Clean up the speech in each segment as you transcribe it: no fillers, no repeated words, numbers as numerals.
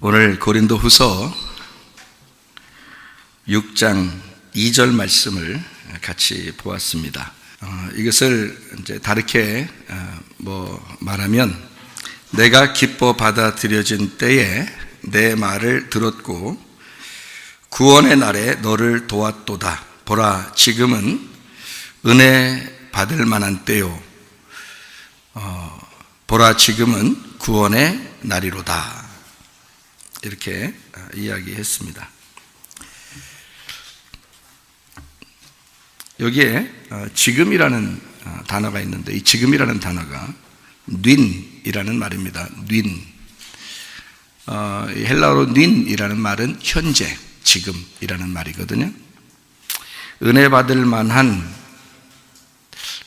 오늘 고린도후서 6장 2절 말씀을 같이 보았습니다. 이것을 이제 다르게 말하면, 내가 기뻐 받아들여진 때에 내 말을 들었고 구원의 날에 너를 도왔도다. 보라, 지금은 은혜 받을 만한 때요. 보라, 지금은 구원의 날이로다. 이렇게 이야기했습니다. 여기에 지금이라는 단어가 있는데, 이 지금이라는 단어가 닌이라는 말입니다. 닌. 헬라어로 닌이라는 말은 현재, 지금이라는 말이거든요. 은혜 받을 만한,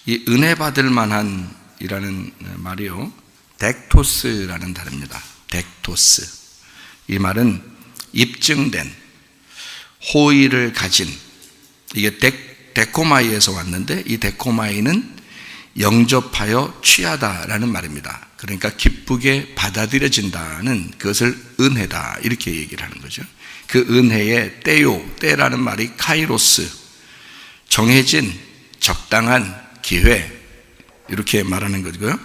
이 은혜 받을 만한이라는 말이요, 덱토스라는 단어입니다. 덱토스. 이 말은 입증된, 호의를 가진, 이게 데코마이에서 왔는데, 이 데코마이는 영접하여 취하다라는 말입니다. 그러니까 기쁘게 받아들여진다는, 그것을 은혜다, 이렇게 얘기를 하는 거죠. 그 은혜의 때라는 말이 카이로스, 정해진 적당한 기회, 이렇게 말하는 거고요.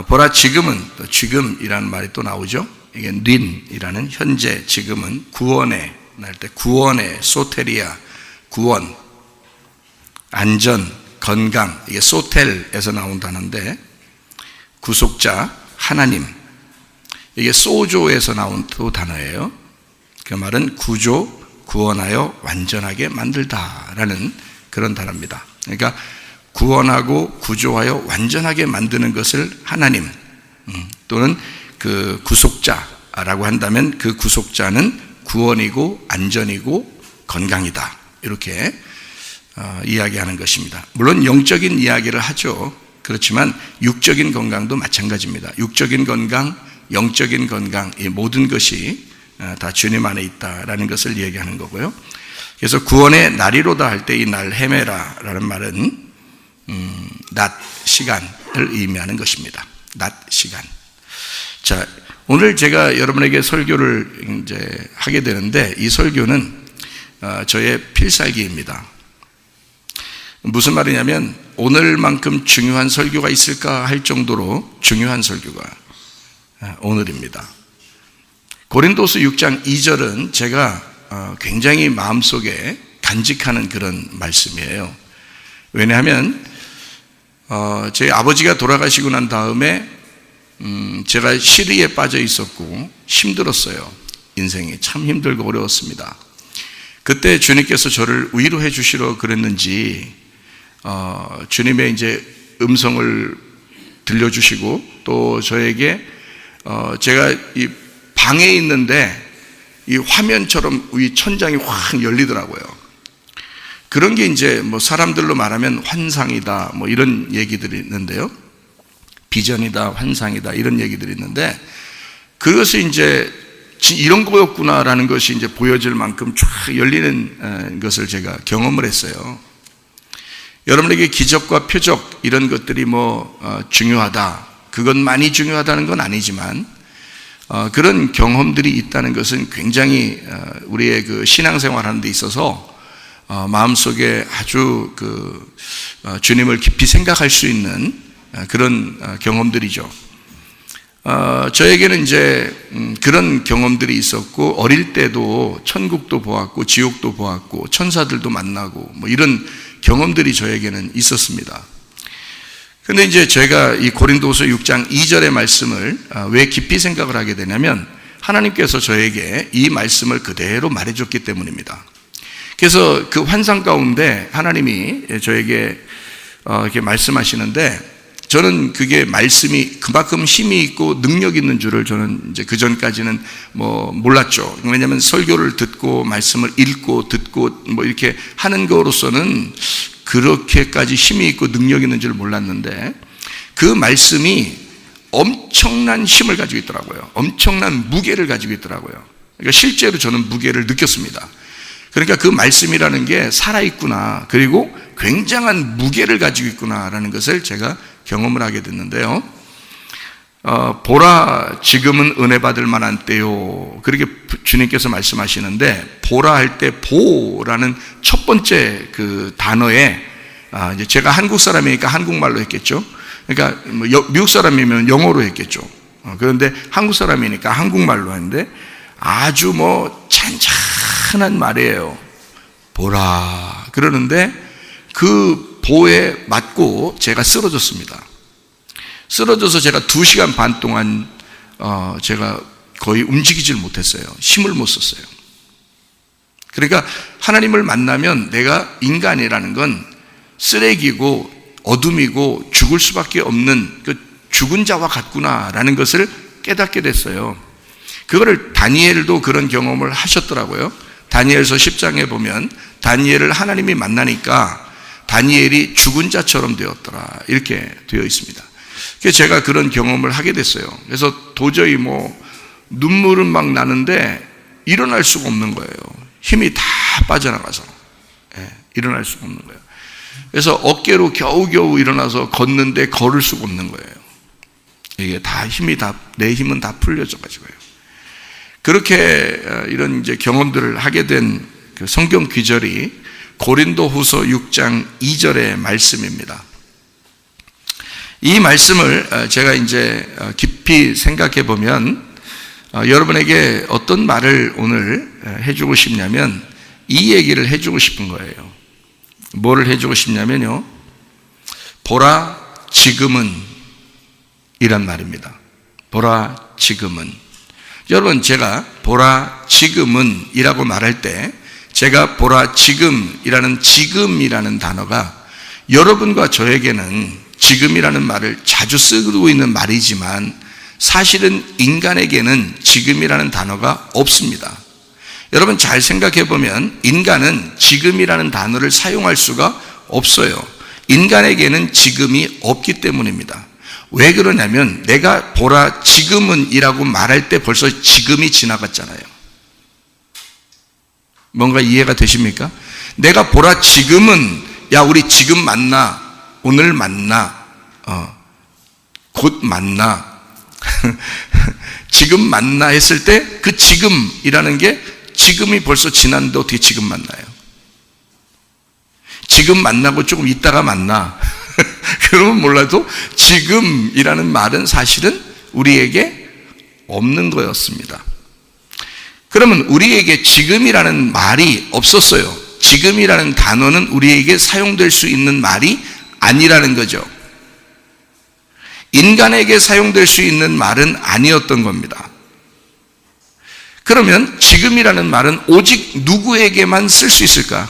보라, 지금은, 또 지금이라는 말이 또 나오죠. 이게 닌이라는 현재, 지금은 구원의 날 때, 구원의 소테리아, 구원, 안전, 건강, 이게 소텔에서 나온 단어인데, 구속자, 하나님, 이게 소조에서 나온 또 단어예요. 그 말은 구조, 구원하여 완전하게 만들다라는 그런 단어입니다. 그러니까 구원하고 구조하여 완전하게 만드는 것을 하나님, 또는 그 구속자라고 한다면, 그 구속자는 구원이고 안전이고 건강이다, 이렇게 이야기하는 것입니다. 물론 영적인 이야기를 하죠. 그렇지만 육적인 건강도 마찬가지입니다. 육적인 건강, 영적인 건강, 이 모든 것이 다 주님 안에 있다라는 것을 얘기하는 거고요. 그래서 구원의 날이로다 할 때, 이 날 헤메라라는 말은 낮 시간을 의미하는 것입니다. 낮 시간. 자, 오늘 제가 여러분에게 설교를 이제 하게 되는데, 이 설교는 저의 필살기입니다. 무슨 말이냐면, 오늘만큼 중요한 설교가 있을까 할 정도로 중요한 설교가 오늘입니다. 고린도서 6장 2절은 제가 굉장히 마음속에 간직하는 그런 말씀이에요. 왜냐하면 제 아버지가 돌아가시고 난 다음에 제가 시리에 빠져 있었고 힘들었어요. 인생이 참 힘들고 어려웠습니다. 그때 주님께서 저를 위로해 주시러 그랬는지 주님의 이제 음성을 들려주시고, 또 저에게 제가 이 방에 있는데 이 화면처럼 이 천장이 확 열리더라고요. 그런 게 이제 사람들로 말하면 환상이다, 이런 얘기들이 있는데요. 비전이다, 환상이다, 이런 얘기들이 있는데, 그것이 이제 이런 거였구나라는 것이 이제 보여질 만큼 쫙 열리는 것을 제가 경험을 했어요. 여러분에게 기적과 표적, 이런 것들이 중요하다, 그건 많이 중요하다는 건 아니지만, 그런 경험들이 있다는 것은 굉장히 우리의 그 신앙생활 하는 데 있어서 마음속에 아주 주님을 깊이 생각할 수 있는 그런 경험들이죠. 저에게는 이제 그런 경험들이 있었고, 어릴 때도 천국도 보았고 지옥도 보았고 천사들도 만나고 이런 경험들이 저에게는 있었습니다. 근데 이제 제가 이 고린도서 6장 2절의 말씀을 왜 깊이 생각을 하게 되냐면, 하나님께서 저에게 이 말씀을 그대로 말해줬기 때문입니다. 그래서 그 환상 가운데 하나님이 저에게 이렇게 말씀하시는데, 저는 그게 말씀이 그만큼 힘이 있고 능력 있는 줄을 저는 이제 그 전까지는 몰랐죠. 왜냐하면 설교를 듣고 말씀을 읽고 듣고 이렇게 하는 거로서는 그렇게까지 힘이 있고 능력 있는 줄 몰랐는데, 그 말씀이 엄청난 힘을 가지고 있더라고요. 엄청난 무게를 가지고 있더라고요. 그러니까 실제로 저는 무게를 느꼈습니다. 그러니까 그 말씀이라는 게 살아있구나, 그리고 굉장한 무게를 가지고 있구나라는 것을 제가 경험을 하게 됐는데요. 보라 지금은 은혜 받을 만한 때요, 그렇게 주님께서 말씀하시는데, 보라 할 때 보라는 첫 번째 그 단어에 이제 제가 한국 사람이니까 한국말로 했겠죠. 그러니까 미국 사람이면 영어로 했겠죠. 그런데 한국 사람이니까 한국말로 하는데 아주 잔잔한 말이에요. 보라 그러는데 그 보에 맞고 제가 쓰러졌습니다. 쓰러져서 제가 2시간 반 동안 제가 거의 움직이질 못했어요. 힘을 못 썼어요. 그러니까 하나님을 만나면 내가 인간이라는 건 쓰레기고 어둠이고 죽을 수밖에 없는 그 죽은 자와 같구나라는 것을 깨닫게 됐어요. 그거를 다니엘도 그런 경험을 하셨더라고요. 다니엘서 10장에 보면 다니엘을 하나님이 만나니까 다니엘이 죽은 자처럼 되었더라, 이렇게 되어 있습니다. 그래서 제가 그런 경험을 하게 됐어요. 그래서 도저히 눈물은 막 나는데 일어날 수가 없는 거예요. 힘이 다 빠져나가서 일어날 수가 없는 거예요. 그래서 어깨로 겨우겨우 일어나서 걷는데 걸을 수가 없는 거예요. 이게 내 힘은 다 풀려져 가지고요. 그렇게 이런 이제 경험들을 하게 된 그 성경 귀절이 고린도후서 6장 2절의 말씀입니다. 이 말씀을 제가 이제 깊이 생각해 보면 여러분에게 어떤 말을 오늘 해주고 싶냐면 이 얘기를 해주고 싶은 거예요. 뭐를 해주고 싶냐면요, 보라 지금은 이란 말입니다. 보라 지금은. 여러분, 제가 보라 지금은 이라고 말할 때 제가 보라 지금이라는 지금이라는 단어가 여러분과 저에게는 지금이라는 말을 자주 쓰고 있는 말이지만 사실은 인간에게는 지금이라는 단어가 없습니다. 여러분 잘 생각해 보면 인간은 지금이라는 단어를 사용할 수가 없어요. 인간에게는 지금이 없기 때문입니다. 왜 그러냐면 내가 보라 지금은 이라고 말할 때 벌써 지금이 지나갔잖아요. 뭔가 이해가 되십니까? 내가 보라 지금은, 야 우리 지금 만나, 오늘 만나, 곧 만나 지금 만나 했을 때 그 지금이라는 게 지금이 벌써 지났는데 어떻게 지금 만나요? 지금 만나고 조금 있다가 만나 그러면 몰라도 지금이라는 말은 사실은 우리에게 없는 거였습니다. 그러면 우리에게 지금이라는 말이 없었어요. 지금이라는 단어는 우리에게 사용될 수 있는 말이 아니라는 거죠. 인간에게 사용될 수 있는 말은 아니었던 겁니다. 그러면 지금이라는 말은 오직 누구에게만 쓸 수 있을까?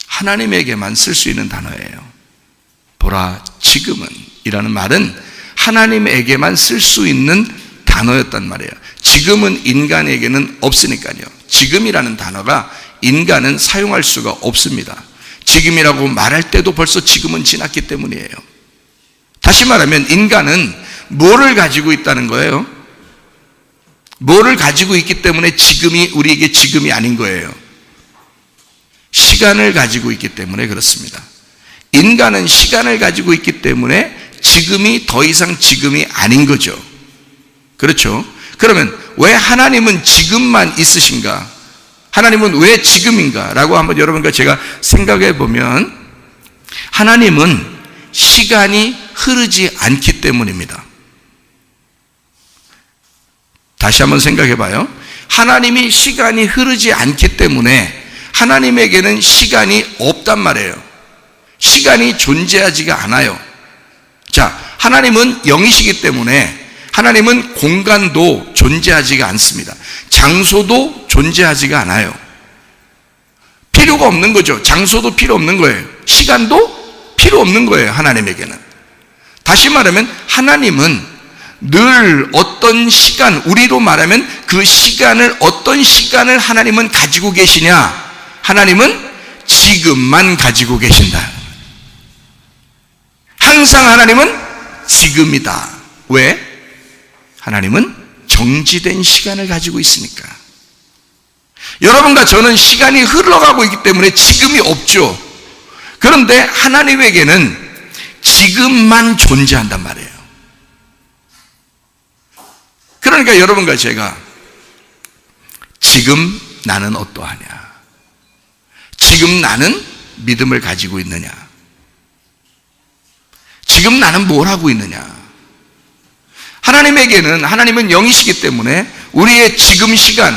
하나님에게만 쓸 수 있는 단어예요. 보라 지금은 이라는 말은 하나님에게만 쓸 수 있는 단어였단 말이에요. 지금은 인간에게는 없으니까요. 지금이라는 단어가 인간은 사용할 수가 없습니다. 지금이라고 말할 때도 벌써 지금은 지났기 때문이에요. 다시 말하면 인간은 뭐를 가지고 있다는 거예요? 뭐를 가지고 있기 때문에 지금이 우리에게 지금이 아닌 거예요? 시간을 가지고 있기 때문에 그렇습니다. 인간은 시간을 가지고 있기 때문에 지금이 더 이상 지금이 아닌 거죠. 그렇죠? 그러면 왜 하나님은 지금만 있으신가? 하나님은 왜 지금인가? 라고 한번 여러분과 제가 생각해 보면 하나님은 시간이 흐르지 않기 때문입니다. 다시 한번 생각해 봐요. 하나님이 시간이 흐르지 않기 때문에 하나님에게는 시간이 없단 말이에요. 시간이 존재하지가 않아요. 자, 하나님은 영이시기 때문에 하나님은 공간도 존재하지가 않습니다. 장소도 존재하지가 않아요. 필요가 없는 거죠. 장소도 필요 없는 거예요. 시간도 필요 없는 거예요. 하나님에게는. 다시 말하면 하나님은 늘 어떤 시간, 우리로 말하면 그 시간을, 어떤 시간을 하나님은 가지고 계시냐? 하나님은 지금만 가지고 계신다. 항상 하나님은 지금이다. 왜? 하나님은 정지된 시간을 가지고 있으니까. 여러분과 저는 시간이 흘러가고 있기 때문에 지금이 없죠. 그런데 하나님에게는 지금만 존재한단 말이에요. 그러니까 여러분과 제가 지금 나는 어떠하냐? 지금 나는 믿음을 가지고 있느냐? 지금 나는 뭘 하고 있느냐? 하나님은 영이시기 때문에 우리의 지금 시간,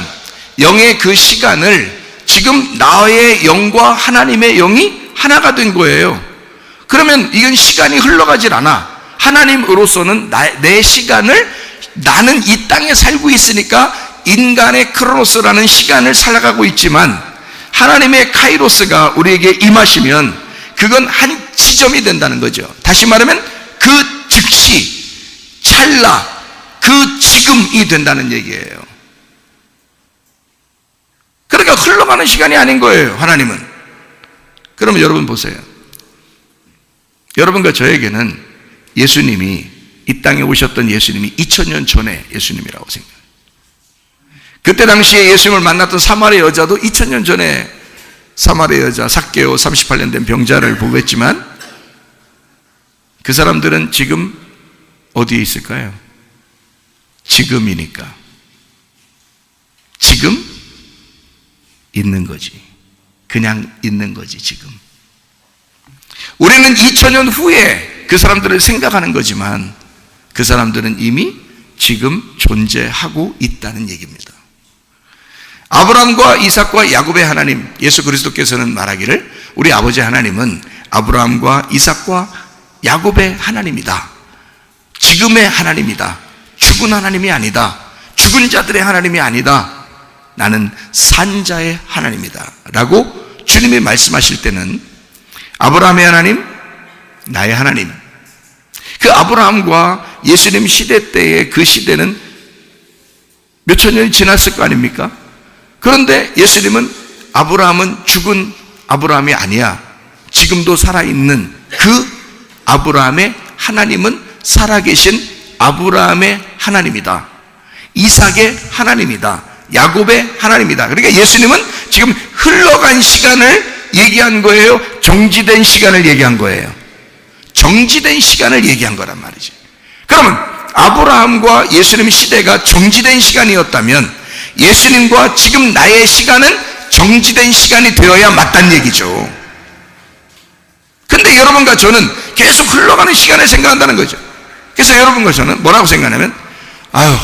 영의 그 시간을 지금 나의 영과 하나님의 영이 하나가 된 거예요. 그러면 이건 시간이 흘러가질 않아. 하나님으로서는 내 시간을, 나는 이 땅에 살고 있으니까 인간의 크로노스라는 시간을 살아가고 있지만 하나님의 카이로스가 우리에게 임하시면 그건 한 지점이 된다는 거죠. 다시 말하면 그 즉시, 찰나, 그 지금이 된다는 얘기예요. 그러니까 흘러가는 시간이 아닌 거예요, 하나님은. 그러면 여러분 보세요. 여러분과 저에게는 예수님이, 이 땅에 오셨던 예수님이 2000년 전에 예수님이라고 생각해요. 그때 당시에 예수님을 만났던 사마리아 여자도 2000년 전에 사마리아 여자 삭개오 38년 된 병자를 보고 했지만 그 사람들은 지금 어디에 있을까요? 지금이니까. 지금 있는 거지. 그냥 있는 거지, 지금. 우리는 2000년 후에 그 사람들을 생각하는 거지만 그 사람들은 이미 지금 존재하고 있다는 얘기입니다. 아브라함과 이삭과 야곱의 하나님, 예수 그리스도께서는 말하기를 우리 아버지 하나님은 아브라함과 이삭과 야곱의 하나님이다. 지금의 하나님이다. 죽은 하나님이 아니다. 죽은 자들의 하나님이 아니다. 나는 산자의 하나님이다 라고 주님이 말씀하실 때는 아브라함의 하나님, 나의 하나님, 그 아브라함과 예수님 시대 때의 그 시대는 몇천 년이 지났을 거 아닙니까? 그런데 예수님은 아브라함은 죽은 아브라함이 아니야. 지금도 살아있는 그 아브라함의 하나님은 살아계신 아브라함의 하나님이다. 이삭의 하나님이다. 야곱의 하나님이다. 그러니까 예수님은 지금 흘러간 시간을 얘기한 거예요? 정지된 시간을 얘기한 거예요? 정지된 시간을 얘기한 거란 말이지. 그러면 아브라함과 예수님 시대가 정지된 시간이었다면 예수님과 지금 나의 시간은 정지된 시간이 되어야 맞다는 얘기죠. 근데 여러분과 저는 계속 흘러가는 시간을 생각한다는 거죠. 그래서 여러분과 저는 뭐라고 생각하냐면 아유,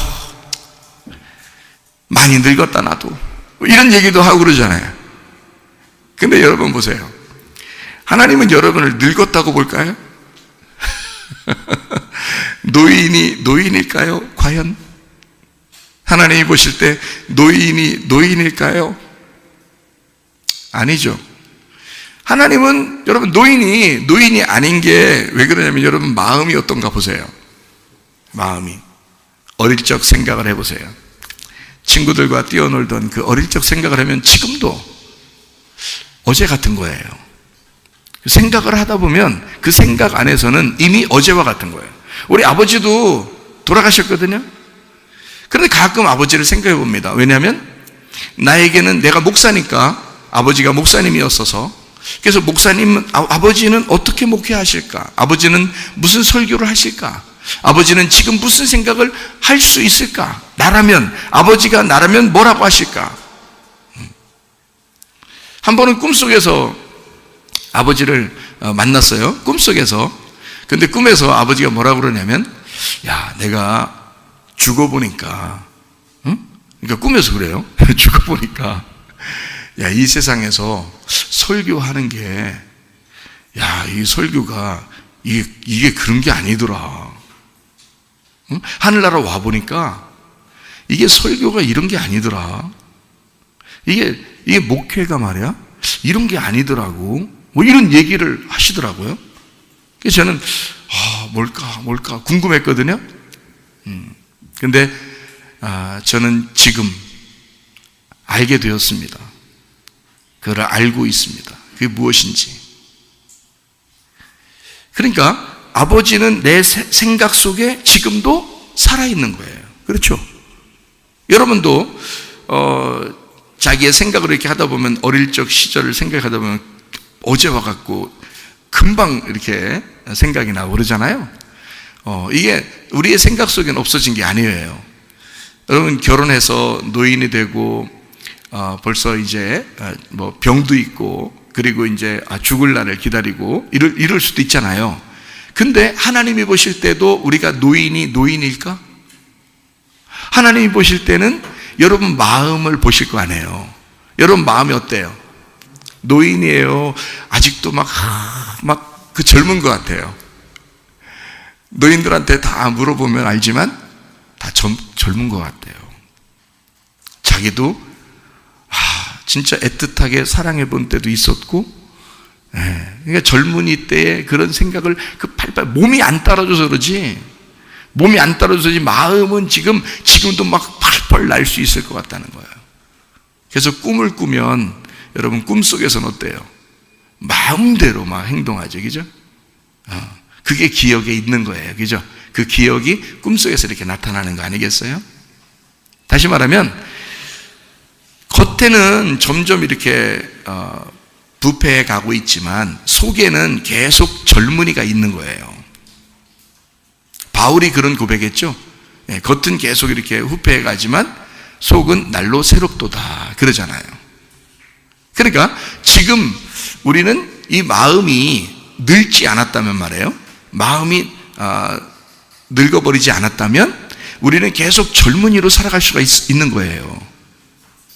많이 늙었다 나도, 이런 얘기도 하고 그러잖아요. 근데 여러분 보세요. 하나님은 여러분을 늙었다고 볼까요? 노인일까요? 과연? 하나님이 보실 때 노인일까요? 아니죠. 하나님은 여러분 노인이 아닌 게 왜 그러냐면 여러분 마음이 어떤가 보세요. 마음이. 어릴 적 생각을 해보세요. 친구들과 뛰어놀던 그 어릴 적 생각을 하면 지금도 어제 같은 거예요. 생각을 하다 보면 그 생각 안에서는 이미 어제와 같은 거예요. 우리 아버지도 돌아가셨거든요. 그런데 가끔 아버지를 생각해 봅니다. 왜냐하면 나에게는 내가 목사니까 아버지가 목사님이었어서, 그래서 아버지는 어떻게 목회하실까? 아버지는 무슨 설교를 하실까? 아버지는 지금 무슨 생각을 할 수 있을까? 아버지가 나라면 뭐라고 하실까? 한 번은 꿈속에서 아버지를 만났어요. 꿈속에서. 근데 꿈에서 아버지가 뭐라고 그러냐면, 야, 내가 죽어보니까, 응? 그러니까 꿈에서 그래요. 죽어보니까, 야, 이 세상에서 설교하는 게, 야, 이 설교가, 이게 그런 게 아니더라. 응? 하늘나라 와보니까, 이게 설교가 이런 게 아니더라. 이게 목회가 말이야? 이런 게 아니더라고. 뭐 이런 얘기를 하시더라고요. 그래서 저는, 뭘까 궁금했거든요. 근데, 저는 지금 알게 되었습니다. 그걸 알고 있습니다. 그게 무엇인지. 그러니까 아버지는 내 생각 속에 지금도 살아있는 거예요. 그렇죠? 여러분도 자기의 생각을 이렇게 하다 보면, 어릴 적 시절을 생각하다 보면 어제와 같고 금방 이렇게 생각이 나고 그러잖아요. 이게 우리의 생각 속에는 없어진 게 아니에요. 여러분 결혼해서 노인이 되고 벌써 이제 뭐 병도 있고 그리고 이제 죽을 날을 기다리고 이럴 수도 있잖아요. 근데 하나님이 보실 때도 우리가 노인일까? 하나님이 보실 때는 여러분 마음을 보실 거 아니에요. 여러분 마음이 어때요? 노인이에요? 아직도 막 그 젊은 것 같아요. 노인들한테 다 물어보면 알지만 다 젊은 것 같아요. 자기도 진짜 애틋하게 사랑해 본 때도 있었고, 그러니까 젊은이 때의 그런 생각을 몸이 안 따라줘서 그러지, 마음은 지금도 막 팔팔 날 수 있을 것 같다는 거예요. 그래서 꿈을 꾸면 여러분 꿈속에서는 어때요? 마음대로 막 행동하죠, 그죠? 그게 기억에 있는 거예요, 그죠? 그 기억이 꿈속에서 이렇게 나타나는 거 아니겠어요? 다시 말하면 겉에는 점점 이렇게 부패해 가고 있지만 속에는 계속 젊은이가 있는 거예요. 바울이 그런 고백했죠. 겉은 계속 이렇게 후패해 가지만 속은 날로 새롭도다 그러잖아요. 그러니까 지금 우리는 이 마음이 늙지 않았다면 말이에요. 마음이 늙어버리지 않았다면 우리는 계속 젊은이로 살아갈 수가 있는 거예요.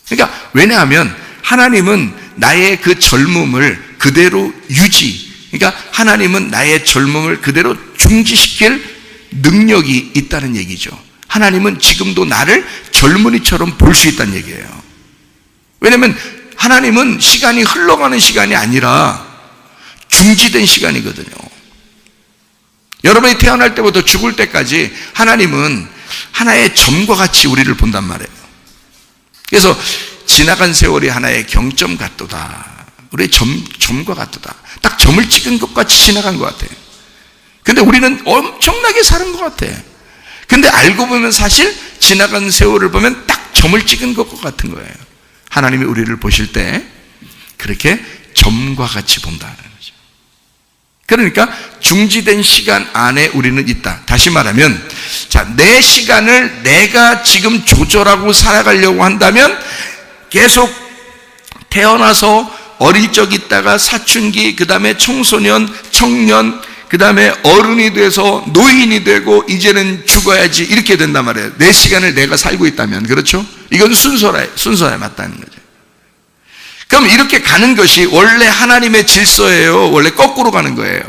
그러니까 왜냐하면 하나님은 나의 그 젊음을 그대로 그러니까 하나님은 나의 젊음을 그대로 중지시킬 능력이 있다는 얘기죠. 하나님은 지금도 나를 젊은이처럼 볼 수 있다는 얘기예요. 왜냐하면 하나님은 시간이 흘러가는 시간이 아니라 중지된 시간이거든요. 여러분이 태어날 때부터 죽을 때까지 하나님은 하나의 점과 같이 우리를 본단 말이에요. 그래서 지나간 세월이 하나의 경점 같도다. 우리의 점과 같도다. 딱 점을 찍은 것 같이 지나간 것 같아요. 근데 우리는 엄청나게 사는 것 같아. 근데 알고 보면 사실 지나간 세월을 보면 딱 점을 찍은 것 같은 거예요. 하나님이 우리를 보실 때 그렇게 점과 같이 본다는 거죠. 그러니까 중지된 시간 안에 우리는 있다. 다시 말하면 내 시간을 내가 지금 조절하고 살아가려고 한다면 계속 태어나서 어릴 적 있다가 사춘기, 그 다음에 청소년, 청년, 그 다음에 어른이 돼서 노인이 되고 이제는 죽어야지 이렇게 된단 말이에요. 내 시간을 내가 살고 있다면. 그렇죠? 이건 순서에 맞다는 거죠. 그럼 이렇게 가는 것이 원래 하나님의 질서예요? 원래 거꾸로 가는 거예요?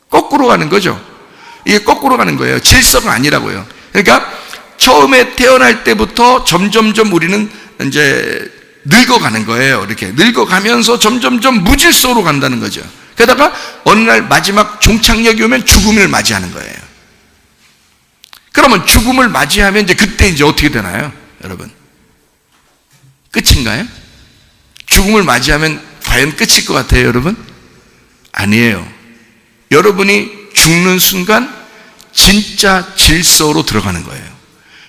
거꾸로 가는 거죠. 이게 거꾸로 가는 거예요. 질서가 아니라고요. 그러니까 처음에 태어날 때부터 점점점 우리는 이제 늙어가는 거예요. 이렇게 늙어가면서 점점점 무질서로 간다는 거죠. 게다가 어느 날 마지막 종착역이 오면 죽음을 맞이하는 거예요. 그러면 죽음을 맞이하면 이제 그때 이제 어떻게 되나요? 여러분, 끝인가요? 죽음을 맞이하면 과연 끝일 것 같아요, 여러분? 아니에요. 여러분이 죽는 순간 진짜 질서로 들어가는 거예요.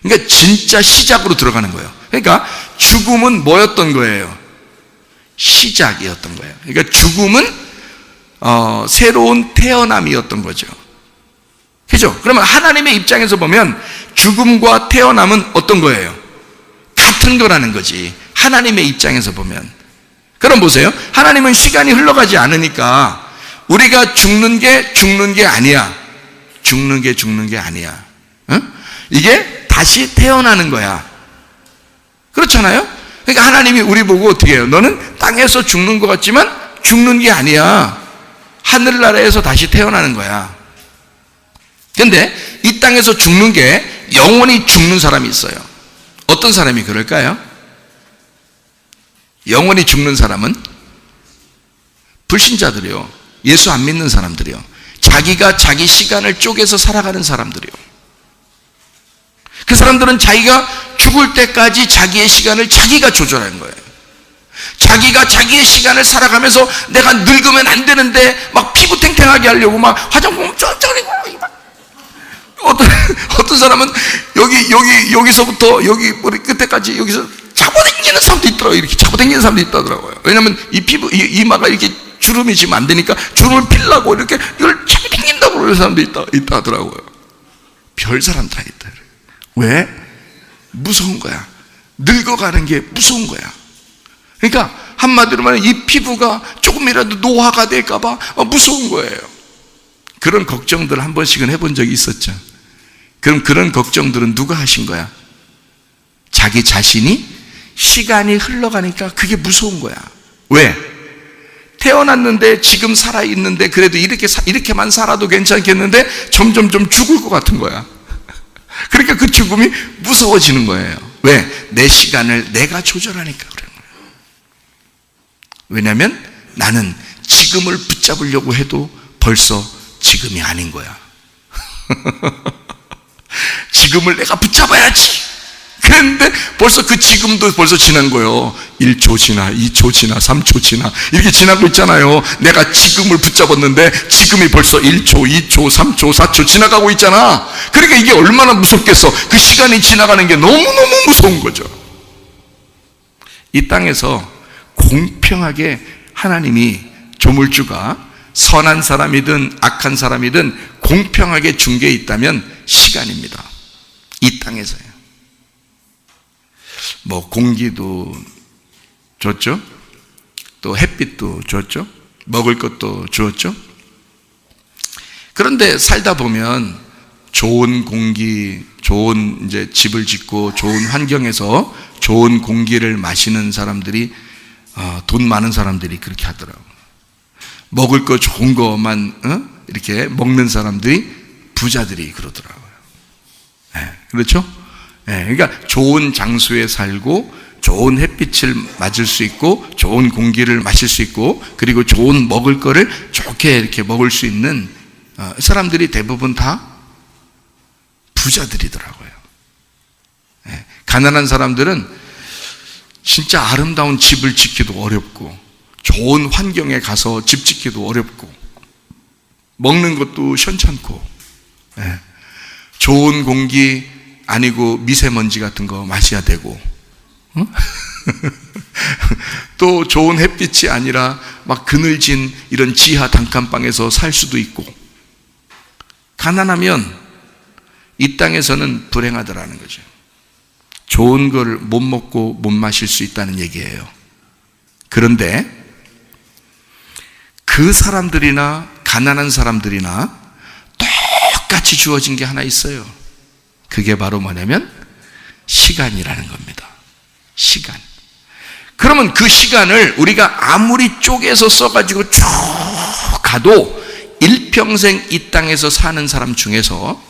그러니까 진짜 시작으로 들어가는 거예요. 그러니까 죽음은 뭐였던 거예요? 시작이었던 거예요. 그러니까 죽음은 새로운 태어남이었던 거죠. 그죠? 그러면 하나님의 입장에서 보면 죽음과 태어남은 어떤 거예요? 같은 거라는 거지. 하나님의 입장에서 보면. 그럼 보세요. 하나님은 시간이 흘러가지 않으니까 우리가 죽는 게 아니야. 죽는 게 아니야. 응? 이게 다시 태어나는 거야. 그렇잖아요? 그러니까 하나님이 우리 보고 어떻게 해요? 너는 땅에서 죽는 것 같지만 죽는 게 아니야. 하늘나라에서 다시 태어나는 거야. 근데 이 땅에서 죽는 게 영원히 죽는 사람이 있어요. 어떤 사람이 그럴까요? 영원히 죽는 사람은 불신자들이요. 예수 안 믿는 사람들이요. 자기가 자기 시간을 쪼개서 살아가는 사람들이요. 그 사람들은 자기가 죽을 때까지 자기의 시간을 자기가 조절하는 거예요. 자기가 자기의 시간을 살아가면서 내가 늙으면 안 되는데 막 피부 탱탱하게 하려고 막 화장품 쩌쩌리고 어떤 사람은 여기서부터 여기 머리 끝에까지 여기서 잡아당기는 사람도 있더라고요. 이렇게 잡아당기는 사람도 있다더라고요. 왜냐하면 이 피부 이마가 이렇게 주름이 지금 안 되니까 주름을 필라고 이렇게 이걸 잡아당긴다고 그러는 사람도 있다 하더라고요. 별 사람 다 있다. 왜? 무서운 거야. 늙어가는 게 무서운 거야. 그러니까 한마디로 말하면 이 피부가 조금이라도 노화가 될까봐 무서운 거예요. 그런 걱정들 한 번씩은 해본 적이 있었죠. 그럼 그런 걱정들은 누가 하신 거야? 자기 자신이. 시간이 흘러가니까 그게 무서운 거야. 왜? 태어났는데 지금 살아있는데 그래도 이렇게만 살아도 괜찮겠는데 점점 좀 죽을 것 같은 거야. 그러니까 그 죽음이 무서워지는 거예요. 왜? 내 시간을 내가 조절하니까 그런 거예요. 왜냐하면 나는 지금을 붙잡으려고 해도 벌써 지금이 아닌 거야. 지금을 내가 붙잡아야지. 그런데 벌써 그 지금도 벌써 지난 거예요. 1초 지나, 2초 지나, 3초 지나 이렇게 지나고 있잖아요. 내가 지금을 붙잡았는데 지금이 벌써 1초, 2초, 3초, 4초 지나가고 있잖아. 그러니까 이게 얼마나 무섭겠어. 그 시간이 지나가는 게 너무너무 무서운 거죠. 이 땅에서 공평하게 하나님이 조물주가 선한 사람이든 악한 사람이든 공평하게 준 게 있다면 시간입니다. 이 땅에서요. 뭐 공기도 줬죠. 또 햇빛도 줬죠. 먹을 것도 주었죠. 그런데 살다 보면 좋은 공기, 좋은 이제 집을 짓고 좋은 환경에서 좋은 공기를 마시는 사람들이 돈 많은 사람들이 그렇게 하더라고요. 먹을 거 좋은 거만 이렇게 먹는 사람들이 부자들이 그러더라고요. 네, 그렇죠? 네, 그러니까 좋은 장소에 살고 좋은 햇빛을 맞을 수 있고 좋은 공기를 마실 수 있고 그리고 좋은 먹을 거를 좋게 이렇게 먹을 수 있는 사람들이 대부분 다 부자들이더라고요. 네, 가난한 사람들은 진짜 아름다운 집을 짓기도 어렵고 좋은 환경에 가서 집 짓기도 어렵고 먹는 것도 시원찮고 네, 좋은 공기 아니고 미세먼지 같은 거 마셔야 되고 또 좋은 햇빛이 아니라 막 그늘진 이런 지하 단칸방에서 살 수도 있고 가난하면 이 땅에서는 불행하더라는 거죠. 좋은 걸 못 먹고 못 마실 수 있다는 얘기예요. 그런데 그 사람들이나 가난한 사람들이나 똑같이 주어진 게 하나 있어요. 그게 바로 뭐냐면 시간이라는 겁니다. 시간. 그러면 그 시간을 우리가 아무리 쪼개서 써가지고 쭉 가도 일평생 이 땅에서 사는 사람 중에서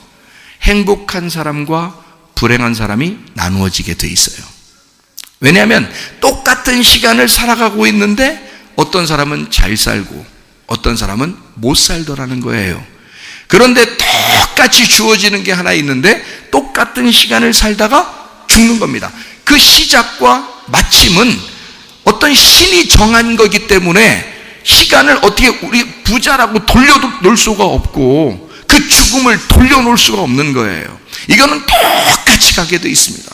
행복한 사람과 불행한 사람이 나누어지게 돼 있어요. 왜냐하면 똑같은 시간을 살아가고 있는데 어떤 사람은 잘 살고 어떤 사람은 못 살더라는 거예요. 그런데 똑같이 주어지는 게 하나 있는데 똑같은 시간을 살다가 죽는 겁니다. 그 시작과 마침은 어떤 신이 정한 거기 때문에 시간을 어떻게 우리 부자라고 돌려놓을 수가 없고 그 죽음을 돌려놓을 수가 없는 거예요. 이거는 똑같이 가게 돼 있습니다.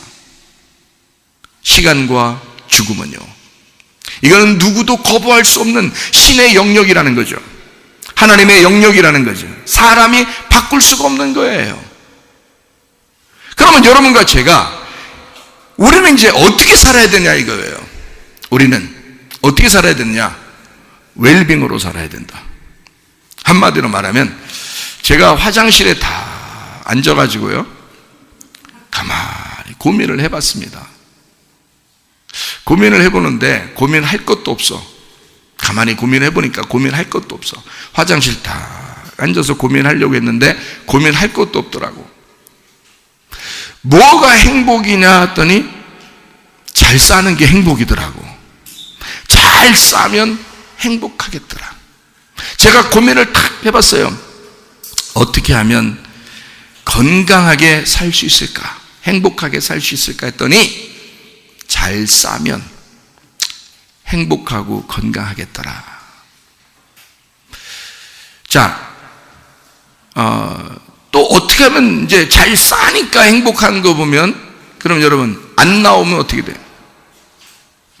시간과 죽음은요. 이거는 누구도 거부할 수 없는 신의 영역이라는 거죠. 하나님의 영역이라는 거죠. 사람이 바꿀 수가 없는 거예요. 그러면 여러분과 제가 우리는 이제 어떻게 살아야 되냐 이거예요. 우리는 어떻게 살아야 되느냐? 웰빙으로 살아야 된다. 한마디로 말하면 제가 화장실에 다 앉아가지고요 가만히 고민을 해봤습니다. 고민을 해보는데 고민할 것도 없어. 가만히 고민해보니까 고민할 것도 없어. 화장실 다 앉아서 고민하려고 했는데 고민할 것도 없더라고. 뭐가 행복이냐 했더니 잘 싸는 게 행복이더라고. 잘 싸면 행복하겠더라. 제가 고민을 탁 해봤어요. 어떻게 하면 건강하게 살 수 있을까? 행복하게 살 수 있을까 했더니 잘 싸면 행복하고 건강하겠더라. 자, 또 어떻게 하면 이제 잘 싸니까 행복한 거 보면 그럼 여러분 안 나오면 어떻게 돼?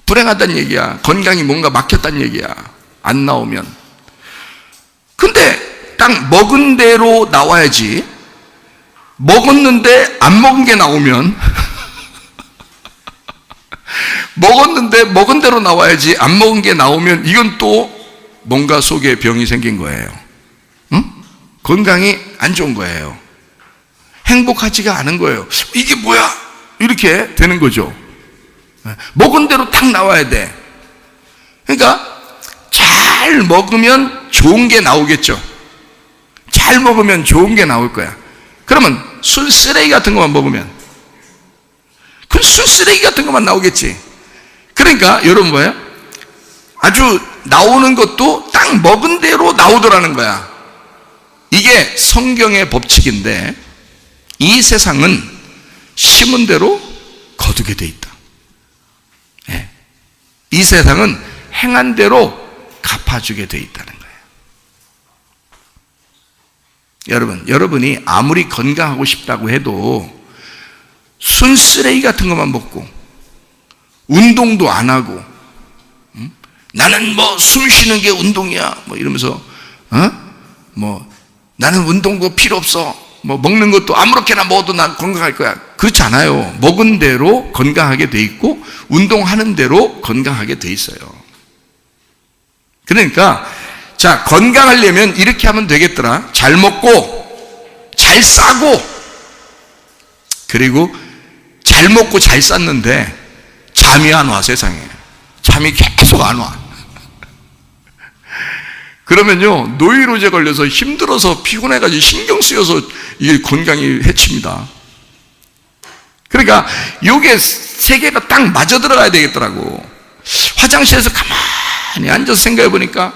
불행하다는 얘기야. 건강이 뭔가 막혔다는 얘기야. 안 나오면. 근데 딱 먹은 대로 나와야지. 먹었는데 안 먹은 게 나오면 먹었는데 먹은 대로 나와야지 안 먹은 게 나오면 이건 또 뭔가 속에 병이 생긴 거예요. 응? 건강이 안 좋은 거예요. 행복하지가 않은 거예요. 이게 뭐야? 이렇게 되는 거죠. 먹은 대로 딱 나와야 돼. 그러니까 잘 먹으면 좋은 게 나오겠죠. 잘 먹으면 좋은 게 나올 거야. 그러면 술 쓰레기 같은 것만 먹으면 그 술 쓰레기 같은 것만 나오겠지. 그러니까 여러분 뭐예요? 아주 나오는 것도 딱 먹은 대로 나오더라는 거야. 이게 성경의 법칙인데 이 세상은 심은 대로 거두게 돼 있다. 네. 이 세상은 행한 대로 갚아주게 돼 있다는 거예요. 여러분이 아무리 건강하고 싶다고 해도 순쓰레기 같은 것만 먹고 운동도 안 하고 나는 뭐 숨 쉬는 게 운동이야 뭐 이러면서 나는 운동도 필요 없어 뭐 먹는 것도 아무렇게나 먹어도 난 건강할 거야. 그렇지 않아요. 먹은 대로 건강하게 돼 있고 운동하는 대로 건강하게 돼 있어요. 그러니까 자, 건강하려면 이렇게 하면 되겠더라. 잘 먹고 잘 싸고 그리고 잘 먹고 잘 쌌는데 잠이 안 와. 세상에 잠이 계속 안 와. 그러면요 노이로제 걸려서 힘들어서 피곤해가지고 신경 쓰여서 이게 건강이 해칩니다. 그러니까 요게 세 개가 딱 맞아 들어가야 되겠더라고. 화장실에서 가만히 앉아서 생각해 보니까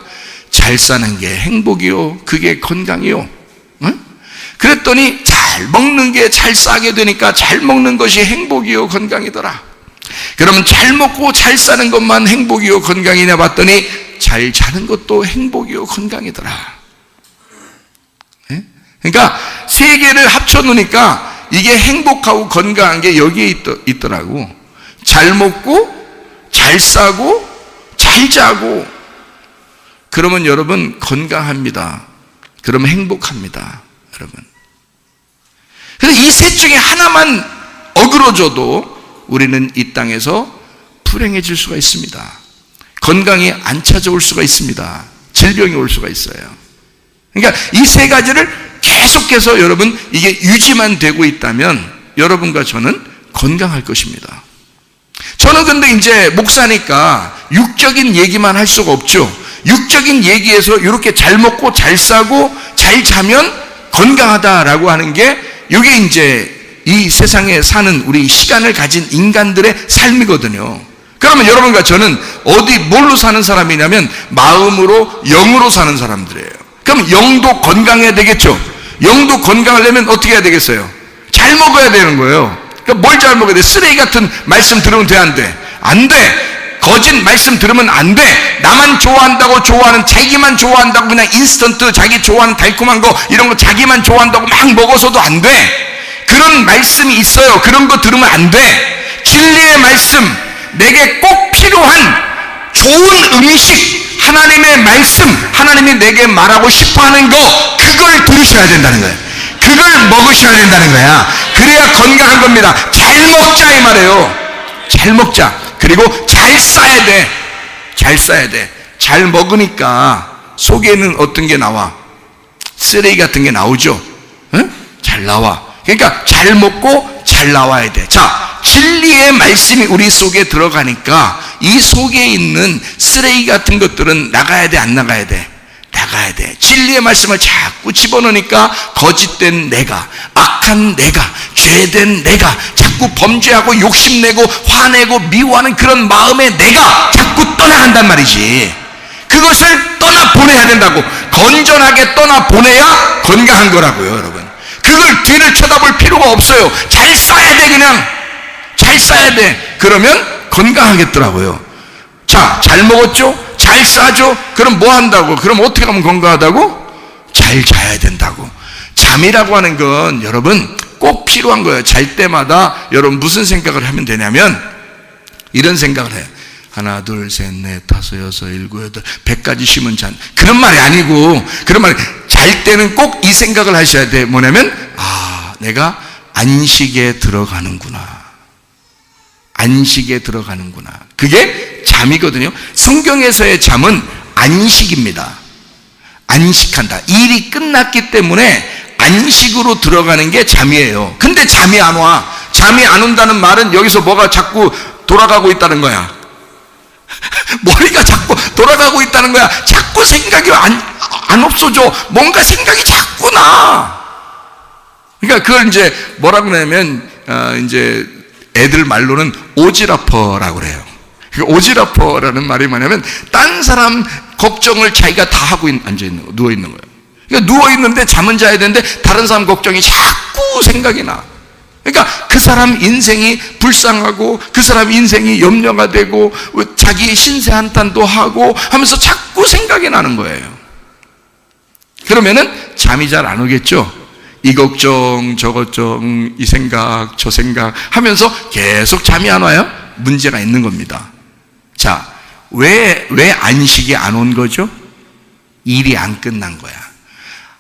잘 사는 게 행복이요, 그게 건강이요. 응? 그랬더니 잘 먹는 게 잘 싸게 되니까 잘 먹는 것이 행복이요, 건강이더라. 그러면 잘 먹고 잘 사는 것만 행복이요, 건강이냐 봤더니 잘 자는 것도 행복이요, 건강이더라. 네? 그러니까 세 개를 합쳐 놓으니까 이게 행복하고 건강한 게 여기에 있더라고. 잘 먹고 잘 싸고 잘 자고 그러면 여러분 건강합니다. 그러면 행복합니다. 여러분. 그래서 이 셋 중에 하나만 어그러져도 우리는 이 땅에서 불행해질 수가 있습니다. 건강이 안 찾아올 수가 있습니다. 질병이 올 수가 있어요. 그러니까 이 세 가지를 계속해서 여러분 이게 유지만 되고 있다면 여러분과 저는 건강할 것입니다. 저는 근데 이제 목사니까 육적인 얘기만 할 수가 없죠. 육적인 얘기에서 이렇게 잘 먹고 잘 싸고 잘 자면 건강하다라고 하는 게 이게 이제 이 세상에 사는 우리 시간을 가진 인간들의 삶이거든요. 그러면 여러분과 저는 어디 뭘로 사는 사람이냐면 마음으로 영으로 사는 사람들이에요. 그럼 영도 건강해야 되겠죠. 영도 건강하려면 어떻게 해야 되겠어요? 잘 먹어야 되는 거예요. 그러니까 뭘 잘 먹어야 돼? 쓰레기 같은 말씀 들으면 돼, 안 돼? 안 돼. 거짓 말씀 들으면 안 돼. 나만 좋아한다고 좋아하는, 자기만 좋아한다고 그냥 인스턴트 자기 좋아하는 달콤한 거 이런 거 자기만 좋아한다고 막 먹어서도 안 돼. 그런 말씀이 있어요. 그런 거 들으면 안 돼. 진리의 말씀, 내게 꼭 필요한 좋은 음식, 하나님의 말씀, 하나님이 내게 말하고 싶어하는 거, 그걸 들으셔야 된다는 거예요. 그걸 먹으셔야 된다는 거야. 그래야 건강한 겁니다. 잘 먹자 이 말이에요. 잘 먹자. 그리고 잘 싸야 돼. 잘 싸야 돼. 잘 먹으니까 속에는 어떤 게 나와? 쓰레기 같은 게 나오죠. 응? 잘 나와. 그러니까 잘 먹고 잘 나와야 돼. 자, 진리의 말씀이 우리 속에 들어가니까 이 속에 있는 쓰레기 같은 것들은 나가야 돼, 안 나가야 돼? 나가야 돼. 진리의 말씀을 자꾸 집어넣으니까 거짓된 내가, 악한 내가, 죄된 내가, 자꾸 범죄하고 욕심내고 화내고 미워하는 그런 마음의 내가 자꾸 떠나간단 말이지. 그것을 떠나보내야 된다고. 건전하게 떠나보내야 건강한 거라고요, 여러분. 그걸 뒤를 쳐다볼 필요가 없어요. 잘 싸야 돼, 그냥. 잘 싸야 돼. 그러면 건강하겠더라고요. 자, 잘 먹었죠? 잘 싸죠? 그럼 뭐 한다고? 그럼 어떻게 하면 건강하다고? 잘 자야 된다고. 잠이라고 하는 건 여러분 꼭 필요한 거예요. 잘 때마다 여러분 무슨 생각을 하면 되냐면 이런 생각을 해요. 하나, 둘, 셋, 넷, 다섯, 여섯, 일곱, 여덟, 100가지 쉬면 잔. 그런 말이 아니고, 그런 말이, 잘 때는 꼭 이 생각을 하셔야 돼. 뭐냐면, 아, 내가 안식에 들어가는구나. 안식에 들어가는구나. 그게 잠이거든요. 성경에서의 잠은 안식입니다. 안식한다. 일이 끝났기 때문에 안식으로 들어가는 게 잠이에요. 근데 잠이 안 와. 잠이 안 온다는 말은 여기서 뭐가 자꾸 돌아가고 있다는 거야. 머리가 자꾸 돌아가고 있다는 거야. 자꾸 생각이 안 없어져. 뭔가 생각이 자꾸 나. 그러니까 그걸 이제 뭐라고 하냐면 이제 애들 말로는 오지라퍼라고 그래요. 오지라퍼라는 말이 뭐냐면 딴 사람 걱정을 자기가 다 하고 앉아 있는 거, 누워 있는 거예요. 그러니까 누워 있는데 잠은 자야 되는데 다른 사람 걱정이 자꾸 생각이 나. 그러니까 그 사람 인생이 불쌍하고 그 사람 인생이 염려가 되고 자기 신세 한탄도 하고 하면서 자꾸 생각이 나는 거예요. 그러면은 잠이 잘 안 오겠죠. 이 걱정 저 걱정 이 생각 저 생각 하면서 계속 잠이 안 와요. 문제가 있는 겁니다. 자, 왜 안식이 안 온 거죠? 일이 안 끝난 거야.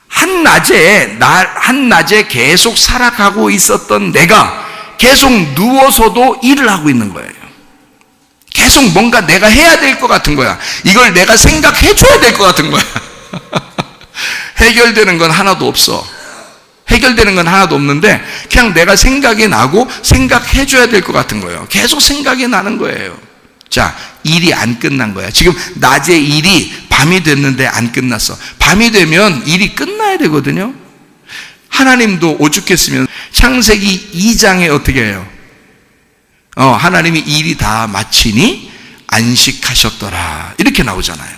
한낮에 계속 살아가고 있었던 내가 계속 누워서도 일을 하고 있는 거예요. 계속 뭔가 내가 해야 될 것 같은 거야. 이걸 내가 생각해 줘야 될 것 같은 거야. 해결되는 건 하나도 없어. 해결되는 건 하나도 없는데 그냥 내가 생각이 나고 생각해 줘야 될 것 같은 거예요. 계속 생각이 나는 거예요. 자, 일이 안 끝난 거야. 지금 낮에 일이 밤이 됐는데 안 끝났어. 밤이 되면 일이 끝나야 되거든요. 하나님도 오죽했으면 창세기 2장에 어떻게 해요? 하나님이 일이 다 마치니 안식하셨더라. 이렇게 나오잖아요.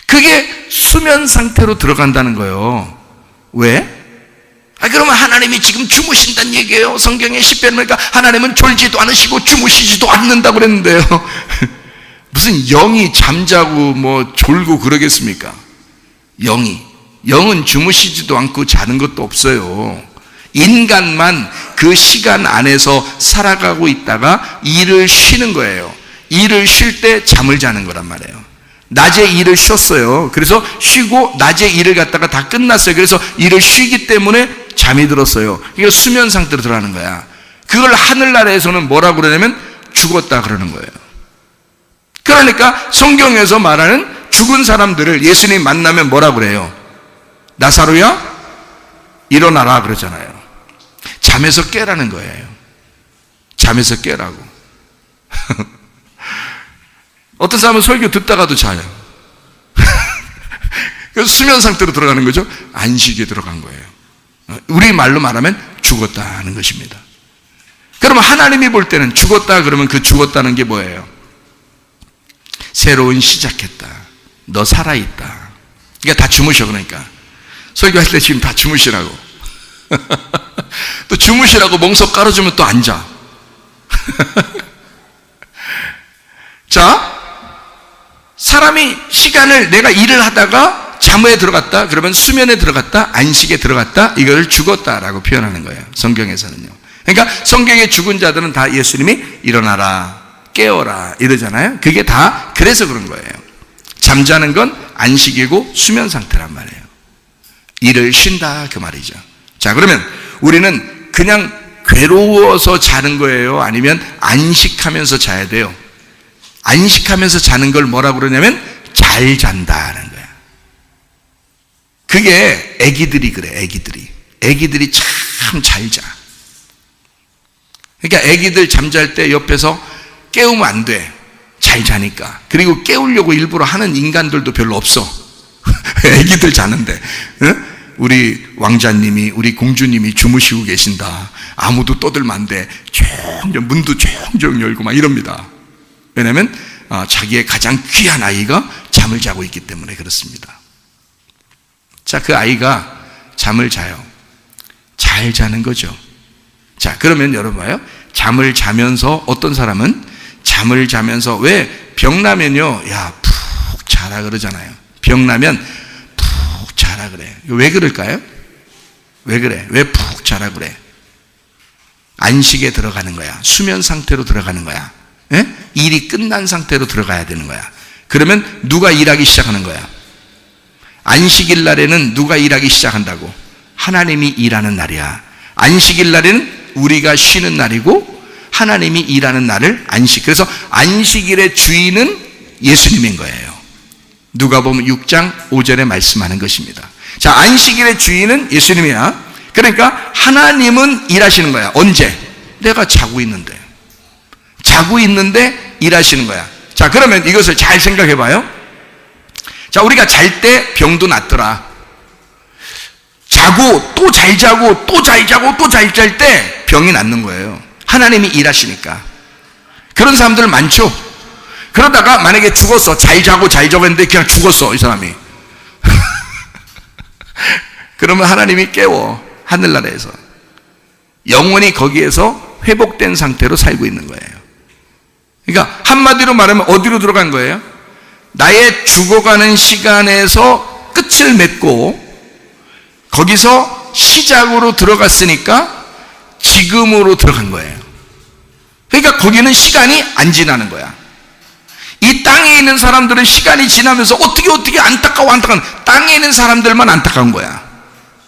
그게 수면 상태로 들어간다는 거예요. 왜? 그러면 하나님이 지금 주무신다는 얘기예요. 성경에 시편 보니까 하나님은 졸지도 않으시고 주무시지도 않는다고 그랬는데요. 무슨 영이 잠자고 뭐 졸고 그러겠습니까? 영은 주무시지도 않고 자는 것도 없어요. 인간만 그 시간 안에서 살아가고 있다가 일을 쉬는 거예요. 일을 쉴 때 잠을 자는 거란 말이에요. 낮에 일을 쉬었어요. 그래서 쉬고 낮에 일을 갖다가 다 끝났어요. 그래서 일을 쉬기 때문에 잠이 들었어요. 이게 수면 상태로 들어가는 거야. 그걸 하늘나라에서는 뭐라고 그러냐면 죽었다 그러는 거예요. 그러니까 성경에서 말하는 죽은 사람들을 예수님 만나면 뭐라고 그래요? 나사로야 일어나라 그러잖아요. 잠에서 깨라는 거예요. 잠에서 깨라고. 어떤 사람은 설교 듣다가도 자요. 그래서 수면 상태로 들어가는 거죠. 안식에 들어간 거예요. 우리 말로 말하면 죽었다 하는 것입니다. 그러면 하나님이 볼 때는 죽었다 그러면 그 죽었다는 게 뭐예요? 새로운 시작했다. 너 살아있다. 그러니까 다 주무셔. 그러니까 설교할 때 지금 다 주무시라고. 또 주무시라고 멍석 깔아주면 또 앉아. 자, 사람이 시간을 내가 일을 하다가 잠에 들어갔다 그러면 수면에 들어갔다 안식에 들어갔다 이걸 죽었다라고 표현하는 거예요. 성경에서는요. 그러니까 성경의 죽은 자들은 다 예수님이 일어나라 깨어라 이러잖아요. 그게 다 그래서 그런 거예요. 잠자는 건 안식이고 수면 상태란 말이에요. 일을 쉰다 그 말이죠. 자, 그러면 우리는 그냥 괴로워서 자는 거예요? 아니면 안식하면서 자야 돼요? 안식하면서 자는 걸 뭐라고 그러냐면 잘 잔다는 거야. 그게 애기들이 그래. 애기들이 참 잘 자. 그러니까 애기들 잠잘 때 옆에서 깨우면 안 돼. 잘 자니까. 그리고 깨우려고 일부러 하는 인간들도 별로 없어. 애기들 자는데. 응? 우리 왕자님이 우리 공주님이 주무시고 계신다. 아무도 떠들면 안 돼. 문도 조용 열고 막 이럽니다. 왜냐하면 자기의 가장 귀한 아이가 잠을 자고 있기 때문에 그렇습니다. 자, 그 아이가 잠을 자요. 잘 자는 거죠. 자, 그러면 여러분 봐요. 잠을 자면서 어떤 사람은 잠을 자면서 왜 병나면요, 야, 푹 자라 그러잖아요. 병나면 푹 자라 그래. 왜 그럴까요? 왜 그래? 왜 푹 자라 그래? 안식에 들어가는 거야. 수면 상태로 들어가는 거야. 예? 일이 끝난 상태로 들어가야 되는 거야. 그러면 누가 일하기 시작하는 거야? 안식일 날에는 누가 일하기 시작한다고? 하나님이 일하는 날이야. 안식일 날에는 우리가 쉬는 날이고 하나님이 일하는 날을 안식. 그래서 안식일의 주인은 예수님인 거예요. 누가복음 6장 5절에 말씀하는 것입니다. 자, 안식일의 주인은 예수님이야. 그러니까 하나님은 일하시는 거야. 언제? 내가 자고 있는데 일하시는 거야. 자, 그러면 이것을 잘 생각해 봐요. 자, 우리가 잘 때 병도 낫더라. 자고 또 잘 자고 또 잘 자고 또 잘 잘 때 병이 낫는 거예요. 하나님이 일하시니까. 그런 사람들 많죠. 그러다가 만약에 죽었어. 잘 자고 했는데 그냥 죽었어, 이 사람이. 그러면 하나님이 깨워, 하늘나라에서. 영원히 거기에서 회복된 상태로 살고 있는 거예요. 그러니까 한마디로 말하면 어디로 들어간 거예요? 나의 죽어가는 시간에서 끝을 맺고 거기서 시작으로 들어갔으니까 지금으로 들어간 거예요. 그러니까 거기는 시간이 안 지나는 거야. 이 땅에 있는 사람들은 시간이 지나면서 어떻게 안타까워. 땅에 있는 사람들만 안타까운 거야.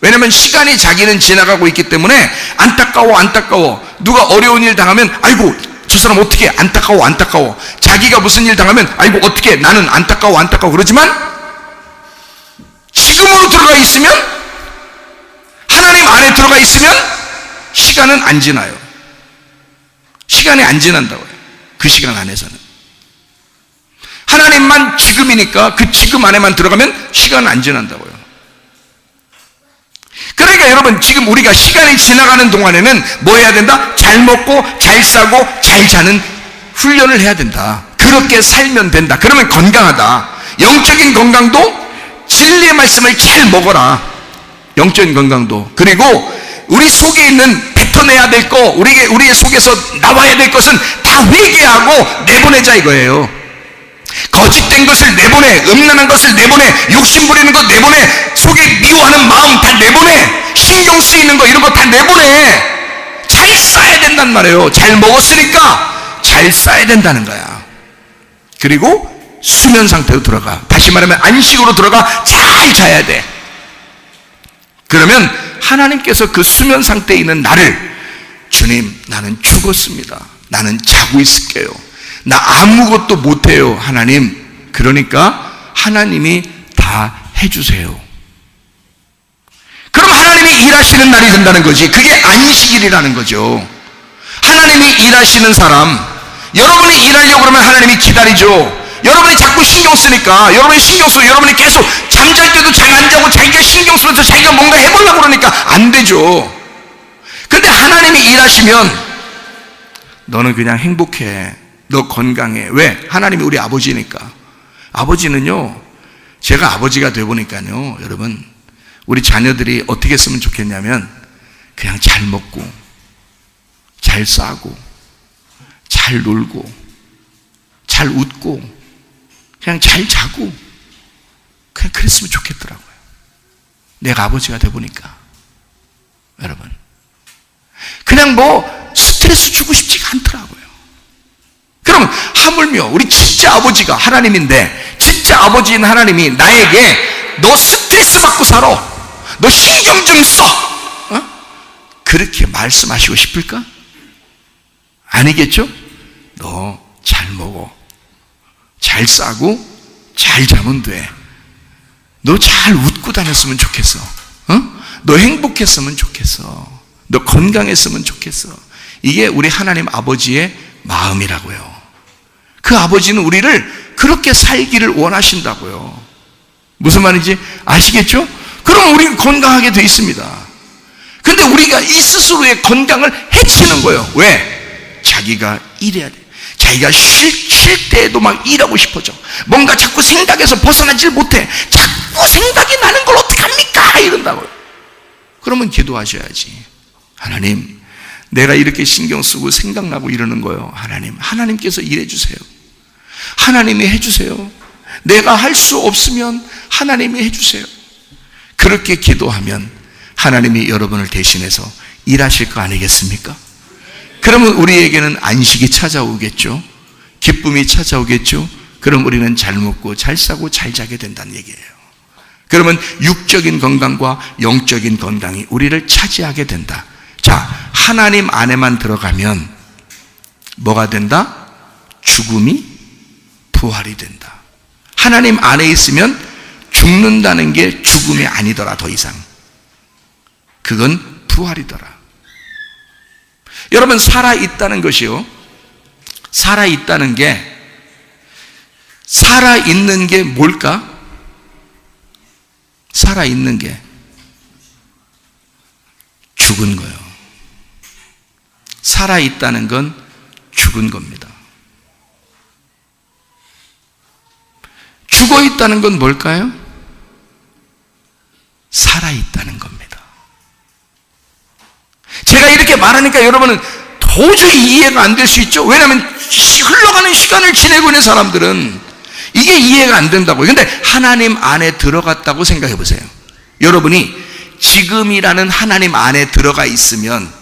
왜냐면 시간이 자기는 지나가고 있기 때문에 안타까워. 누가 어려운 일 당하면 아이고 저 사람 어떻게 안타까워. 자기가 무슨 일 당하면 아이고 어떻게 나는 안타까워. 그러지만 지금으로 들어가 있으면, 하나님 안에 들어가 있으면 시간은 안 지나요. 시간이 안 지난다고요. 그 시간 안에서는. 하나님만 지금이니까 그 지금 안에만 들어가면 시간은 안 지난다고요. 그러니까 여러분, 지금 우리가 시간이 지나가는 동안에는 뭐 해야 된다? 잘 먹고 잘 싸고 잘 자는 훈련을 해야 된다. 그렇게 살면 된다. 그러면 건강하다. 영적인 건강도 진리의 말씀을 잘 먹어라. 영적인 건강도. 그리고 우리 속에 있는 뱉어내야 될 거, 우리의 속에서 나와야 될 것은 다 회개하고 내보내자 이거예요. 거짓된 것을 내보내, 음란한 것을 내보내, 욕심 부리는 것 내보내, 속에 미워하는 마음 다 내보내, 신경 쓰이는 거 이런 거 다 내보내. 잘 싸야 된단 말이에요. 잘 먹었으니까 잘 싸야 된다는 거야. 그리고 수면 상태로 들어가. 다시 말하면 안식으로 들어가. 잘 자야 돼. 그러면 하나님께서 그 수면 상태에 있는 나를, 주님 나는 죽었습니다. 나는 자고 있을게요. 나 아무것도 못해요, 하나님. 그러니까 하나님이 다 해주세요. 그럼 하나님이 일하시는 날이 된다는 거지. 그게 안식일이라는 거죠. 하나님이 일하시는 사람, 여러분이 일하려고 그러면 하나님이 기다리죠. 여러분이 자꾸 신경 쓰니까, 여러분이 계속 잠잘 때도 잘 안 자고 자기가 신경 쓰면서 자기가 뭔가 해보려고 그러니까 안 되죠. 근데 하나님이 일하시면 너는 그냥 행복해. 너 건강해. 왜? 하나님이 우리 아버지니까. 아버지는요, 제가 아버지가 되어보니까요, 여러분, 우리 자녀들이 어떻게 했으면 좋겠냐면 그냥 잘 먹고 잘 싸고 잘 놀고 잘 웃고 그냥 잘 자고 그냥 그랬으면 좋겠더라고요. 내가 아버지가 되어보니까. 여러분, 그냥 뭐 스트레스 주고 싶지가 않더라고요. 그럼 하물며 우리 진짜 아버지가 하나님인데, 진짜 아버지인 하나님이 나에게 너 스트레스 받고 살아, 너 신경 좀 써, 그렇게 말씀하시고 싶을까? 아니겠죠? 너 잘 먹어, 잘 싸고 잘 자면 돼. 너 잘 웃고 다녔으면 좋겠어. 너 행복했으면 좋겠어. 너 건강했으면 좋겠어. 이게 우리 하나님 아버지의 마음이라고요. 그 아버지는 우리를 그렇게 살기를 원하신다고요. 무슨 말인지 아시겠죠? 그럼 우리는 건강하게 돼 있습니다. 근데 우리가 이 스스로의 건강을 해치는 거예요. 왜? 자기가 일해야 돼. 자기가 쉴 때에도 막 일하고 싶어져. 뭔가 자꾸 생각에서 벗어나질 못해. 자꾸 생각이 나는 걸 어떡합니까? 이런다고요. 그러면 기도하셔야지. 하나님, 내가 이렇게 신경 쓰고 생각나고 이러는 거예요. 하나님께서 일해 주세요. 하나님이 해주세요. 내가 할 수 없으면 하나님이 해주세요. 그렇게 기도하면 하나님이 여러분을 대신해서 일하실 거 아니겠습니까? 그러면 우리에게는 안식이 찾아오겠죠. 기쁨이 찾아오겠죠. 그럼 우리는 잘 먹고 잘 싸고 잘 자게 된다는 얘기예요. 그러면 육적인 건강과 영적인 건강이 우리를 차지하게 된다. 자, 하나님 안에만 들어가면 뭐가 된다? 죽음이 부활이 된다. 하나님 안에 있으면 죽는다는 게 죽음이 아니더라. 더 이상 그건 부활이더라. 여러분, 살아있다는 것이요, 살아있다는 게, 살아있는 게 뭘까? 살아있는 게 죽은 거예요. 살아있다는 건 죽은 겁니다. 죽어있다는 건 뭘까요? 살아있다는 겁니다. 제가 이렇게 말하니까 여러분은 도저히 이해가 안 될 수 있죠? 왜냐하면 흘러가는 시간을 지내고 있는 사람들은 이게 이해가 안 된다고요. 그런데 하나님 안에 들어갔다고 생각해 보세요. 여러분이 지금이라는 하나님 안에 들어가 있으면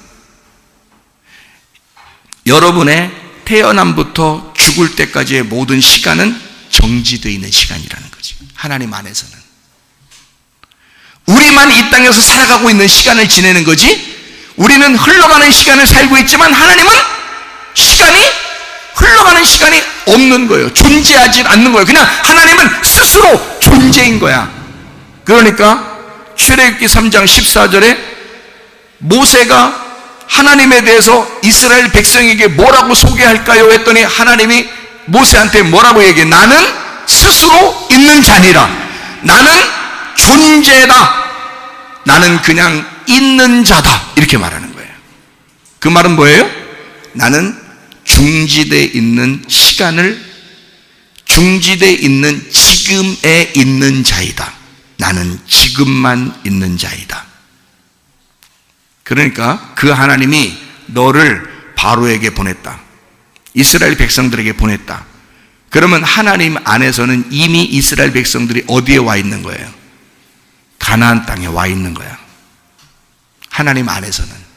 여러분의 태어남부터 죽을 때까지의 모든 시간은 정지되어 있는 시간이라는 거죠. 하나님 안에서는 우리만 이 땅에서 살아가고 있는 시간을 지내는 거지, 우리는 흘러가는 시간을 살고 있지만 하나님은 흘러가는 시간이 없는 거예요. 존재하지 않는 거예요. 그냥 하나님은 스스로 존재인 거야. 그러니까 출애굽기 3장 14절에 모세가 하나님에 대해서 이스라엘 백성에게 뭐라고 소개할까요? 했더니 하나님이 모세한테 뭐라고 얘기해? 나는 스스로 있는 자니라. 나는 존재다. 나는 그냥 있는 자다. 이렇게 말하는 거예요. 그 말은 뭐예요? 나는 중지되어 있는 시간을, 중지되어 있는 지금에 있는 자이다. 나는 지금만 있는 자이다. 그러니까 그 하나님이 너를 바로에게 보냈다. 이스라엘 백성들에게 보냈다. 그러면 하나님 안에서는 이미 이스라엘 백성들이 어디에 와 있는 거예요? 가나안 땅에 와 있는 거야. 하나님 안에서는.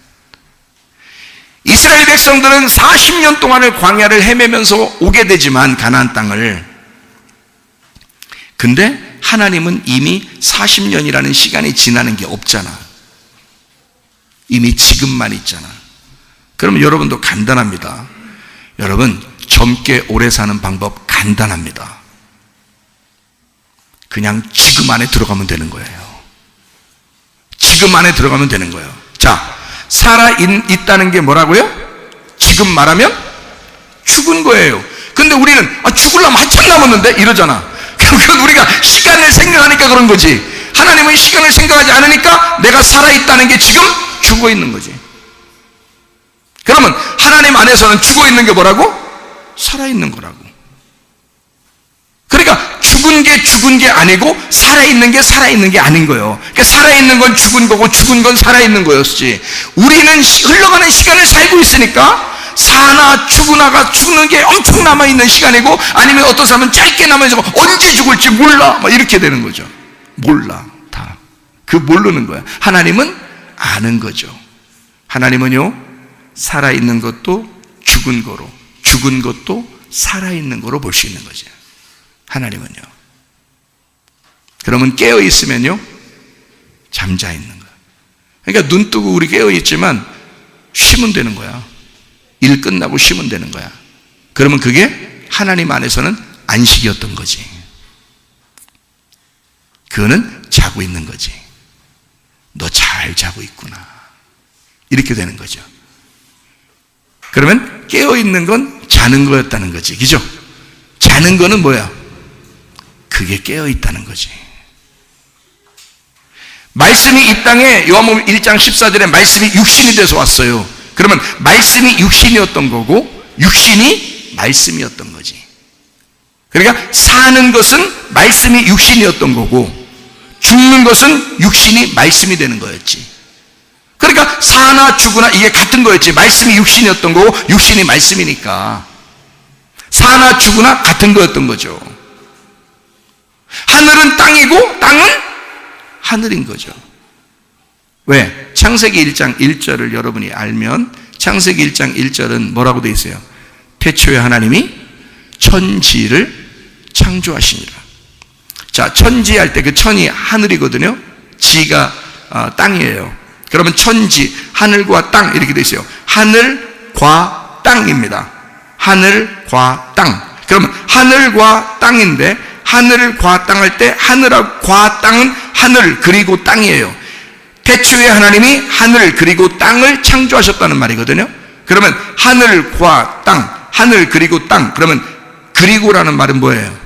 이스라엘 백성들은 40년 동안을 광야를 헤매면서 오게 되지만 가나안 땅을, 근데 하나님은 이미 40년이라는 시간이 지나는 게 없잖아. 이미 지금만 있잖아. 그러면 여러분도 간단합니다. 여러분, 젊게 오래 사는 방법 간단합니다. 그냥 지금 안에 들어가면 되는 거예요. 지금 안에 들어가면 되는 거예요. 자, 살아있다는 게 뭐라고요? 지금 말하면 죽은 거예요. 근데 우리는 죽으려면 한참 남았는데 이러잖아. 그건 우리가 시간을 생각하니까 그런 거지. 하나님은 시간을 생각하지 않으니까 내가 살아있다는 게 지금 죽어 있는 거지. 그러면 하나님 안에서는 죽어 있는 게 뭐라고? 살아있는 거라고. 그러니까 죽은 게 아니고 살아있는 게 살아있는 게 아닌 거예요. 그러니까 살아있는 건 죽은 거고 죽은 건 살아있는 거였지. 우리는 흘러가는 시간을 살고 있으니까 사나 죽으나가 죽는 게 엄청 남아있는 시간이고, 아니면 어떤 사람은 짧게 남아있고 언제 죽을지 몰라 이렇게 되는 거죠. 몰라. 다 그 모르는 거야. 하나님은 아는 거죠. 하나님은요, 살아있는 것도 죽은 거로, 죽은 것도 살아있는 거로 볼 수 있는 거죠. 하나님은요. 그러면 깨어있으면요, 잠자있는 거야. 그러니까 눈 뜨고 우리 깨어있지만 쉬면 되는 거야. 일 끝나고 쉬면 되는 거야. 그러면 그게 하나님 안에서는 안식이었던 거지. 그거는 자고 있는 거지. 너 잘 자고 있구나. 이렇게 되는 거죠. 그러면 깨어있는 건 자는 거였다는 거지. 그죠? 자는 거는 뭐야? 그게 깨어있다는 거지. 말씀이 이 땅에 요한복음 1장 14절에 말씀이 육신이 돼서 왔어요. 그러면 말씀이 육신이었던 거고 육신이 말씀이었던 거지. 그러니까 사는 것은 말씀이 육신이었던 거고 죽는 것은 육신이 말씀이 되는 거였지. 그러니까 사나 죽으나 이게 같은 거였지. 말씀이 육신이었던 거고 육신이 말씀이니까 사나 죽으나 같은 거였던 거죠. 하늘은 땅이고 땅은 하늘인 거죠. 왜? 창세기 1장 1절을 여러분이 알면, 창세기 1장 1절은 뭐라고 되어 있어요? 태초에 하나님이 천지를 창조하시니라. 자, 천지할 때 그 천이 하늘이거든요. 지가 땅이에요. 그러면 천지, 하늘과 땅 이렇게 되어 있어요. 하늘과 땅입니다. 하늘과 땅. 그러면 하늘과 땅인데, 하늘과 땅 할 때 하늘과 땅은 하늘 그리고 땅이에요. 태초에 하나님이 하늘 그리고 땅을 창조하셨다는 말이거든요. 그러면 하늘과 땅, 하늘 그리고 땅. 그러면 그리고라는 말은 뭐예요?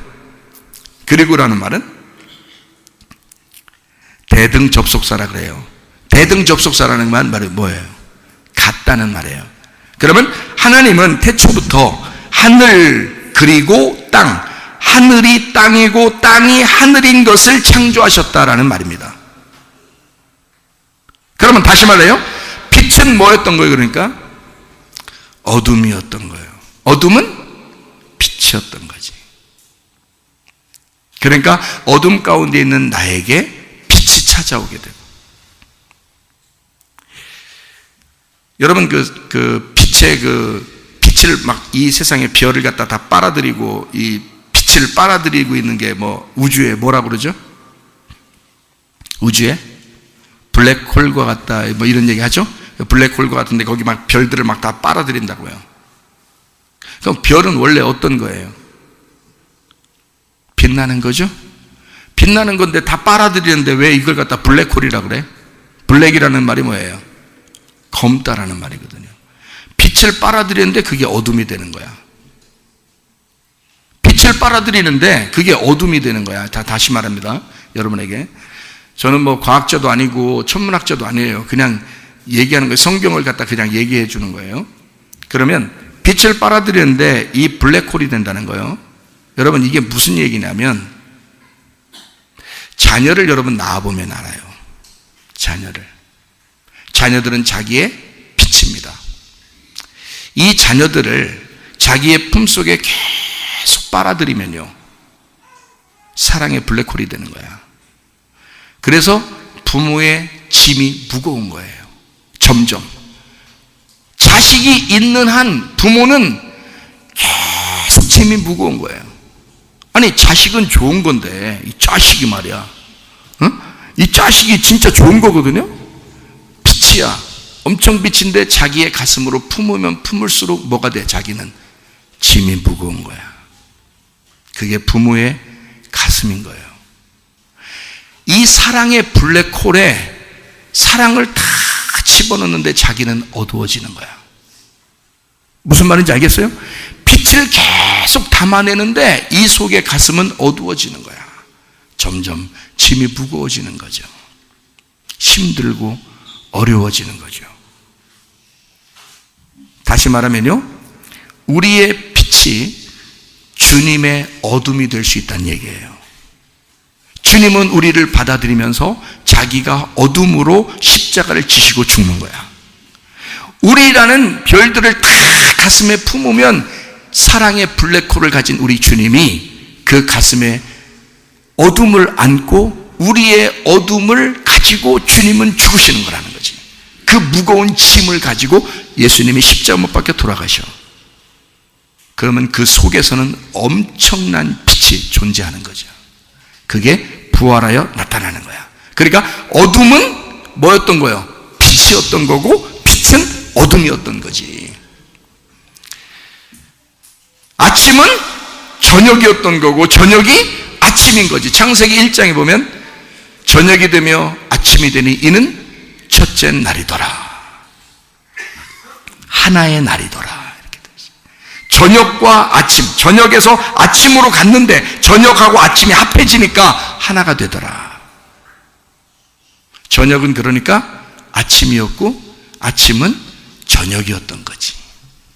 그리고라는 말은 대등접속사라 그래요. 대등접속사라는 말은 뭐예요? 같다는 말이에요. 그러면 하나님은 태초부터 하늘 그리고 땅, 하늘이 땅이고 땅이 하늘인 것을 창조하셨다라는 말입니다. 그러면 다시 말해요. 빛은 뭐였던 거예요? 그러니까 어둠이었던 거예요. 어둠은 빛이었던 거지. 그러니까 어둠 가운데 있는 나에게 빛이 찾아오게 되고, 여러분 빛을 막 이 세상의 별을 갖다 다 빨아들이고 이 빛을 빨아들이고 있는 게 뭐 우주에 뭐라 그러죠? 우주에 블랙홀과 같다 뭐 이런 얘기 하죠? 블랙홀과 같은데 거기 막 별들을 막 다 빨아들인다고요. 그럼 별은 원래 어떤 거예요? 빛나는 거죠? 빛나는 건데 다 빨아들이는데 왜 이걸 갖다 블랙홀이라고 그래? 블랙이라는 말이 뭐예요? 검다라는 말이거든요. 빛을 빨아들이는데 그게 어둠이 되는 거야. 빛을 빨아들이는데 그게 어둠이 되는 거야. 다시 말합니다. 여러분에게. 저는 뭐 과학자도 아니고 천문학자도 아니에요. 그냥 얘기하는 거예요. 성경을 갖다 그냥 얘기해 주는 거예요. 그러면 빛을 빨아들이는데 이 블랙홀이 된다는 거예요. 여러분 이게 무슨 얘기냐면, 자녀를 여러분 낳아보면 알아요. 자녀들은 자기의 빛입니다. 이 자녀들을 자기의 품속에 계속 빨아들이면요, 사랑의 블랙홀이 되는 거야. 그래서 부모의 짐이 무거운 거예요. 점점 자식이 있는 한 부모는 계속 짐이 무거운 거예요. 아니 자식은 좋은 건데 이 자식이 말이야, 이 자식이 진짜 좋은 거거든요. 빛이야. 엄청 빛인데 자기의 가슴으로 품으면 품을수록 뭐가 돼? 자기는 짐이 무거운 거야. 그게 부모의 가슴인 거예요. 이 사랑의 블랙홀에 사랑을 다 집어넣는데 자기는 어두워지는 거야. 무슨 말인지 알겠어요? 빛을 계속 담아내는데 이 속의 가슴은 어두워지는 거야. 점점 짐이 무거워지는 거죠. 힘들고 어려워지는 거죠. 다시 말하면요, 우리의 빛이 주님의 어둠이 될 수 있다는 얘기예요. 주님은 우리를 받아들이면서 자기가 어둠으로 십자가를 지시고 죽는 거야. 우리라는 별들을 다 가슴에 품으면 사랑의 블랙홀을 가진 우리 주님이 그 가슴에 어둠을 안고 우리의 어둠을 가지고 주님은 죽으시는 거라는 거지. 그 무거운 짐을 가지고 예수님이 십자가 못 박혀 돌아가셔. 그러면 그 속에서는 엄청난 빛이 존재하는 거죠. 그게 부활하여 나타나는 거야. 그러니까 어둠은 뭐였던 거예요? 빛이었던 거고 빛은 어둠이었던 거지. 아침은 저녁이었던 거고 저녁이 아침인 거지. 창세기 1장에 보면 저녁이 되며 아침이 되니 이는 첫째 날이더라. 하나의 날이더라. 이렇게 되죠. 저녁과 아침, 저녁에서 아침으로 갔는데 저녁하고 아침이 합해지니까 하나가 되더라. 저녁은 그러니까 아침이었고 아침은 저녁이었던 거지.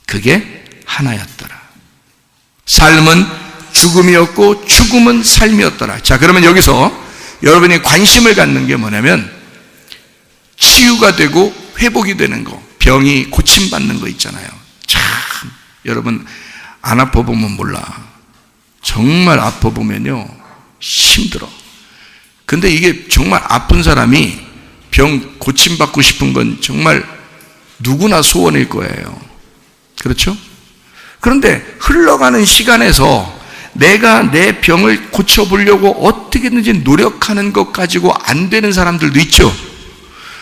그게 하나였더라. 삶은 죽음이었고 죽음은 삶이었더라. 자, 그러면 여기서 여러분이 관심을 갖는 게 뭐냐면 치유가 되고 회복이 되는 거, 병이 고침받는 거 있잖아요. 참 여러분 안 아파보면 몰라. 정말 아파보면요 힘들어. 근데 이게 정말 아픈 사람이 병 고침받고 싶은 건 정말 누구나 소원일 거예요. 그렇죠? 그런데 흘러가는 시간에서 내가 내 병을 고쳐보려고 어떻게든지 노력하는 것 가지고 안 되는 사람들도 있죠.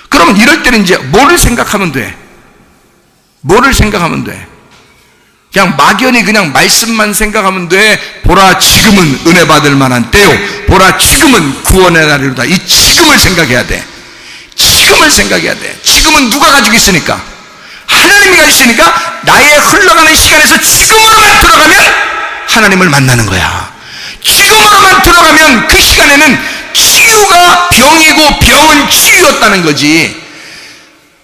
그러면 이럴 때는 이제 뭐를 생각하면 돼? 뭐를 생각하면 돼? 그냥 막연히 그냥 말씀만 생각하면 돼. 보라, 지금은 은혜 받을 만한 때요. 보라, 지금은 구원의 날이로다. 이 지금을 생각해야 돼. 지금을 생각해야 돼. 지금은 누가 가지고 있으니까? 하나님이 가지고 있으니까 나의 흘러가는 시간에서 지금으로만 들어가면 하나님을 만나는 거야. 지금으로만 들어가면 그 시간에는 치유가 병이고 병은 치유였다는 거지.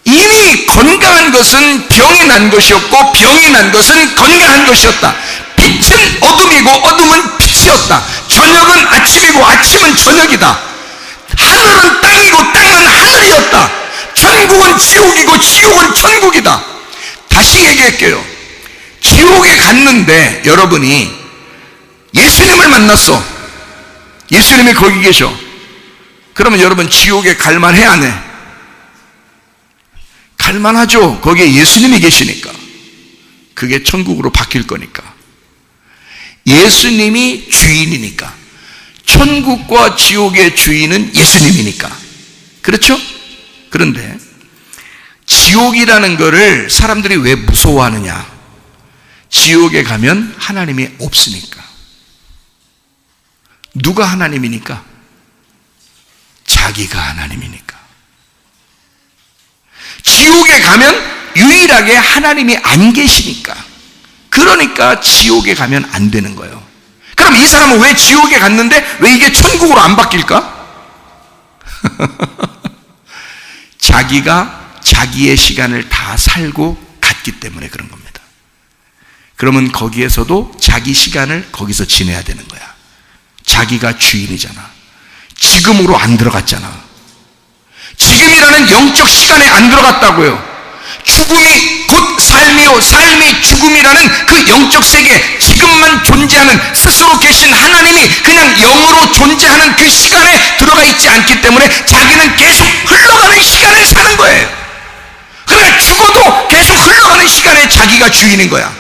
이미 건강한 것은 병이 난 것이었고 병이 난 것은 건강한 것이었다. 빛은 어둠이고 어둠은 빛이었다. 저녁은 아침이고 아침은 저녁이다. 하늘은 땅이고 땅은 하늘이었다. 천국은 지옥이고 지옥은 천국이다. 다시 얘기할게요. 지옥에 갔는데 여러분이 예수님을 만났어. 예수님이 거기 계셔. 그러면 여러분 지옥에 갈만해 안 해? 갈만하죠. 거기에 예수님이 계시니까. 그게 천국으로 바뀔 거니까. 예수님이 주인이니까. 천국과 지옥의 주인은 예수님이니까. 그렇죠? 그런데 지옥이라는 거를 사람들이 왜 무서워하느냐? 지옥에 가면 하나님이 없으니까. 누가 하나님이니까? 자기가 하나님이니까. 지옥에 가면 유일하게 하나님이 안 계시니까. 그러니까 지옥에 가면 안 되는 거예요. 그럼 이 사람은 왜 지옥에 갔는데 왜 이게 천국으로 안 바뀔까? 자기가 자기의 시간을 다 살고 갔기 때문에 그런 겁니다. 그러면 거기에서도 자기 시간을 거기서 지내야 되는 거야. 자기가 주인이잖아. 지금으로 안 들어갔잖아. 지금이라는 영적 시간에 안 들어갔다고요. 죽음이 곧 삶이요, 삶이 죽음이라는 그 영적 세계, 지금만 존재하는 스스로 계신 하나님이 그냥 영으로 존재하는 그 시간에 들어가 있지 않기 때문에 자기는 계속 흘러가는 시간을 사는 거예요. 그러니까 죽어도 계속 흘러가는 시간에 자기가 주인인 거야.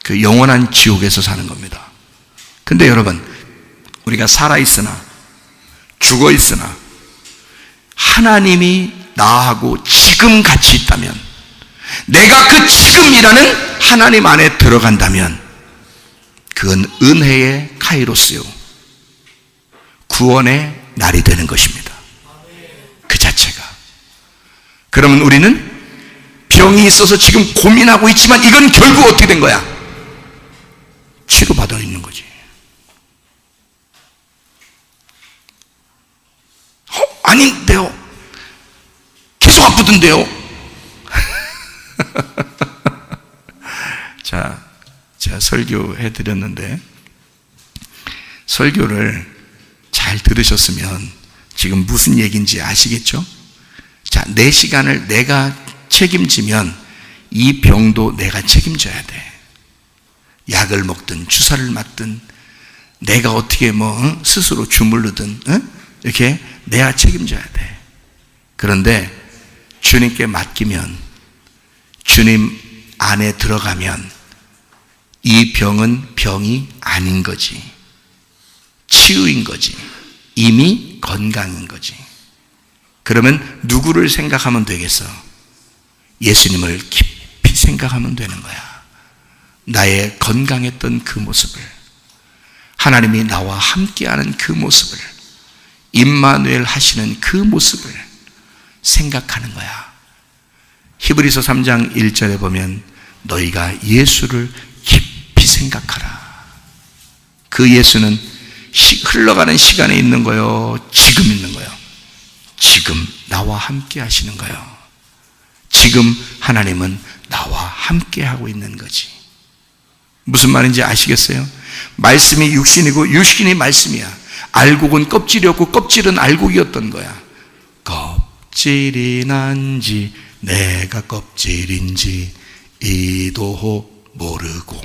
그 영원한 지옥에서 사는 겁니다. 근데 여러분, 우리가 살아있으나 죽어있으나 하나님이 나하고 지금 같이 있다면, 내가 그 지금이라는 하나님 안에 들어간다면 그건 은혜의 카이로스요, 구원의 날이 되는 것입니다. 그 자체가. 그러면 우리는 병이 있어서 지금 고민하고 있지만 이건 결국 어떻게 된 거야? 치료받아 있는 거지. 아닌데요. 계속 아프던데요. 자, 제가 설교해 드렸는데 설교를 잘 들으셨으면 지금 무슨 얘기인지 아시겠죠? 자, 내 시간을 내가 책임지면 이 병도 내가 책임져야 돼. 약을 먹든 주사를 맞든 내가 어떻게 스스로 주물르든 이렇게 내가 책임져야 돼. 그런데 주님께 맡기면, 주님 안에 들어가면 이 병은 병이 아닌 거지. 치유인 거지. 이미 건강인 거지. 그러면 누구를 생각하면 되겠어? 예수님을 깊이 생각하면 되는 거야. 나의 건강했던 그 모습을, 하나님이 나와 함께하는 그 모습을, 임마누엘 하시는 그 모습을 생각하는 거야. 히브리서 3장 1절에 보면 너희가 예수를 깊이 생각하라. 그 예수는 흘러가는 시간에 있는 거요, 지금 있는 거요. 지금 나와 함께 하시는 거요. 지금 하나님은 나와 함께 하고 있는 거지. 무슨 말인지 아시겠어요? 말씀이 육신이고 육신이 말씀이야. 알곡은 껍질이었고 껍질은 알곡이었던 거야. 껍질이 난지 내가 껍질인지 이도 모르고.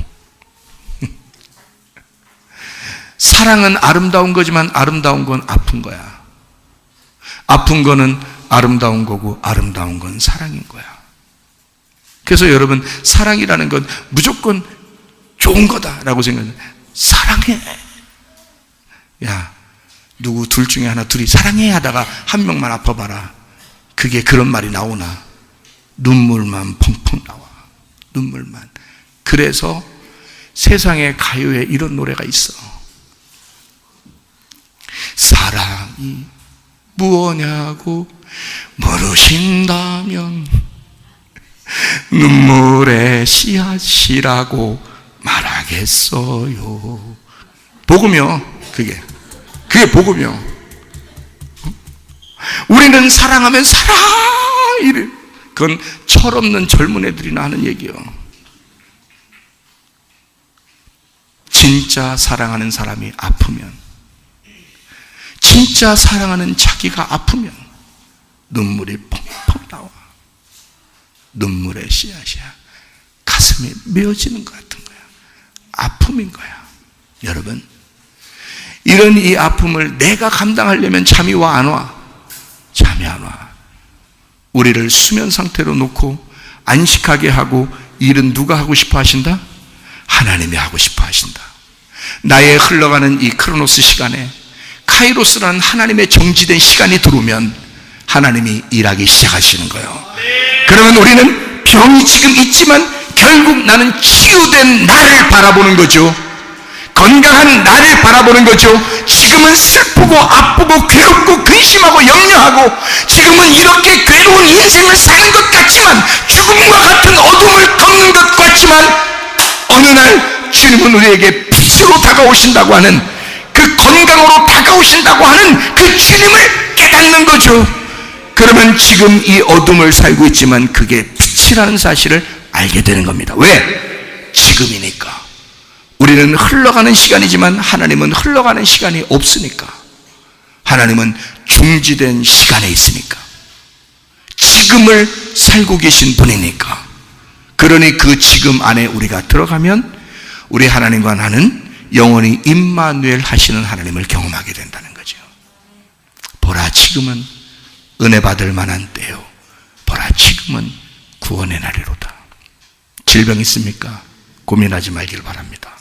사랑은 아름다운 거지만 아름다운 건 아픈 거야. 아픈 거는 아름다운 거고 아름다운 건 사랑인 거야. 그래서 여러분, 사랑이라는 건 무조건 좋은 거다라고 생각해요. 사랑해. 야, 누구 둘 중에 하나, 둘이 사랑해 하다가 한 명만 아파봐라. 그게 그런 말이 나오나? 눈물만 펑펑 나와. 눈물만. 그래서 세상의 가요에 이런 노래가 있어. 사랑이 무엇냐고 물으신다면 눈물의 씨앗이라고 말하겠어요. 복음이요. 그게 복음이요. 우리는 사랑하면 사랑, 그건 철없는 젊은 애들이나 하는 얘기요. 진짜 사랑하는 사람이 아프면, 진짜 사랑하는 자기가 아프면 눈물이 펑펑 나와. 눈물의 씨앗이야. 가슴이 메어지는 것 같은 거야. 아픔인 거야. 여러분, 이런 이 아픔을 내가 감당하려면 잠이 와, 안 와? 잠이 안 와. 우리를 수면 상태로 놓고 안식하게 하고 일은 누가 하고 싶어 하신다? 하나님이 하고 싶어 하신다. 나의 흘러가는 이 크로노스 시간에 카이로스라는 하나님의 정지된 시간이 들어오면 하나님이 일하기 시작하시는 거예요. 그러면 우리는 병이 지금 있지만 결국 나는 치유된 나를 바라보는 거죠. 건강한 나를 바라보는 거죠. 지금은 슬프고 아프고 괴롭고 근심하고 염려하고 지금은 이렇게 괴로운 인생을 사는 것 같지만, 죽음과 같은 어둠을 걷는 것 같지만, 어느 날 주님은 우리에게 빛으로 다가오신다고 하는, 그 건강으로 다가오신다고 하는 그 주님을 깨닫는 거죠. 그러면 지금 이 어둠을 살고 있지만 그게 빛이라는 사실을 알게 되는 겁니다. 왜? 지금이니까. 우리는 흘러가는 시간이지만 하나님은 흘러가는 시간이 없으니까. 하나님은 중지된 시간에 있으니까. 지금을 살고 계신 분이니까. 그러니 그 지금 안에 우리가 들어가면 우리 하나님과 나는 영원히 임마누엘 하시는 하나님을 경험하게 된다는 거죠. 보라, 지금은 은혜 받을 만한 때요. 보라, 지금은 구원의 날이로다. 질병 있습니까? 고민하지 말길 바랍니다.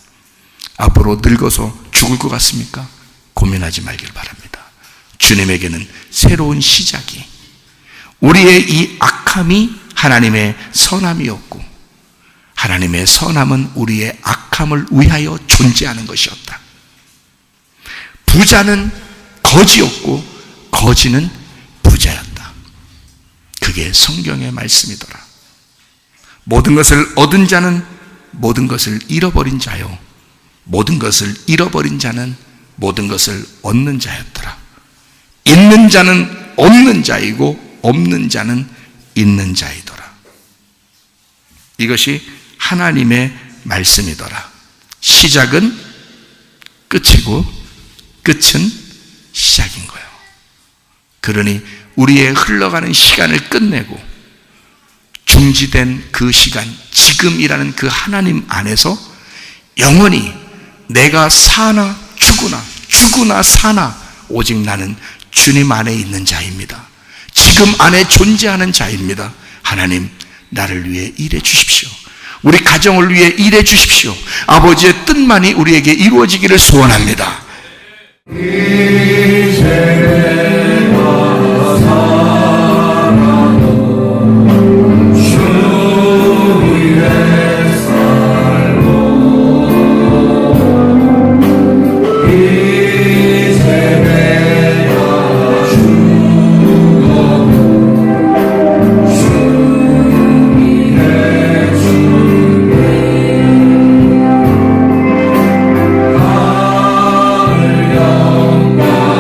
앞으로 늙어서 죽을 것 같습니까? 고민하지 말길 바랍니다. 주님에게는 새로운 시작이, 우리의 이 악함이 하나님의 선함이었고, 하나님의 선함은 우리의 악함을 위하여 존재하는 것이었다. 부자는 거지였고 거지는 부자였다. 그게 성경의 말씀이더라. 모든 것을 얻은 자는 모든 것을 잃어버린 자요, 모든 것을 잃어버린 자는 모든 것을 얻는 자였더라. 있는 자는 없는 자이고 없는 자는 있는 자이더라. 이것이 하나님의 말씀이더라. 시작은 끝이고 끝은 시작인 거예요. 그러니 우리의 흘러가는 시간을 끝내고 중지된 그 시간, 지금이라는 그 하나님 안에서 영원히 내가 사나 죽으나, 죽으나 사나 오직 나는 주님 안에 있는 자입니다. 지금 안에 존재하는 자입니다. 하나님, 나를 위해 일해 주십시오. 우리 가정을 위해 일해 주십시오. 아버지의 뜻만이 우리에게 이루어지기를 소원합니다. 영광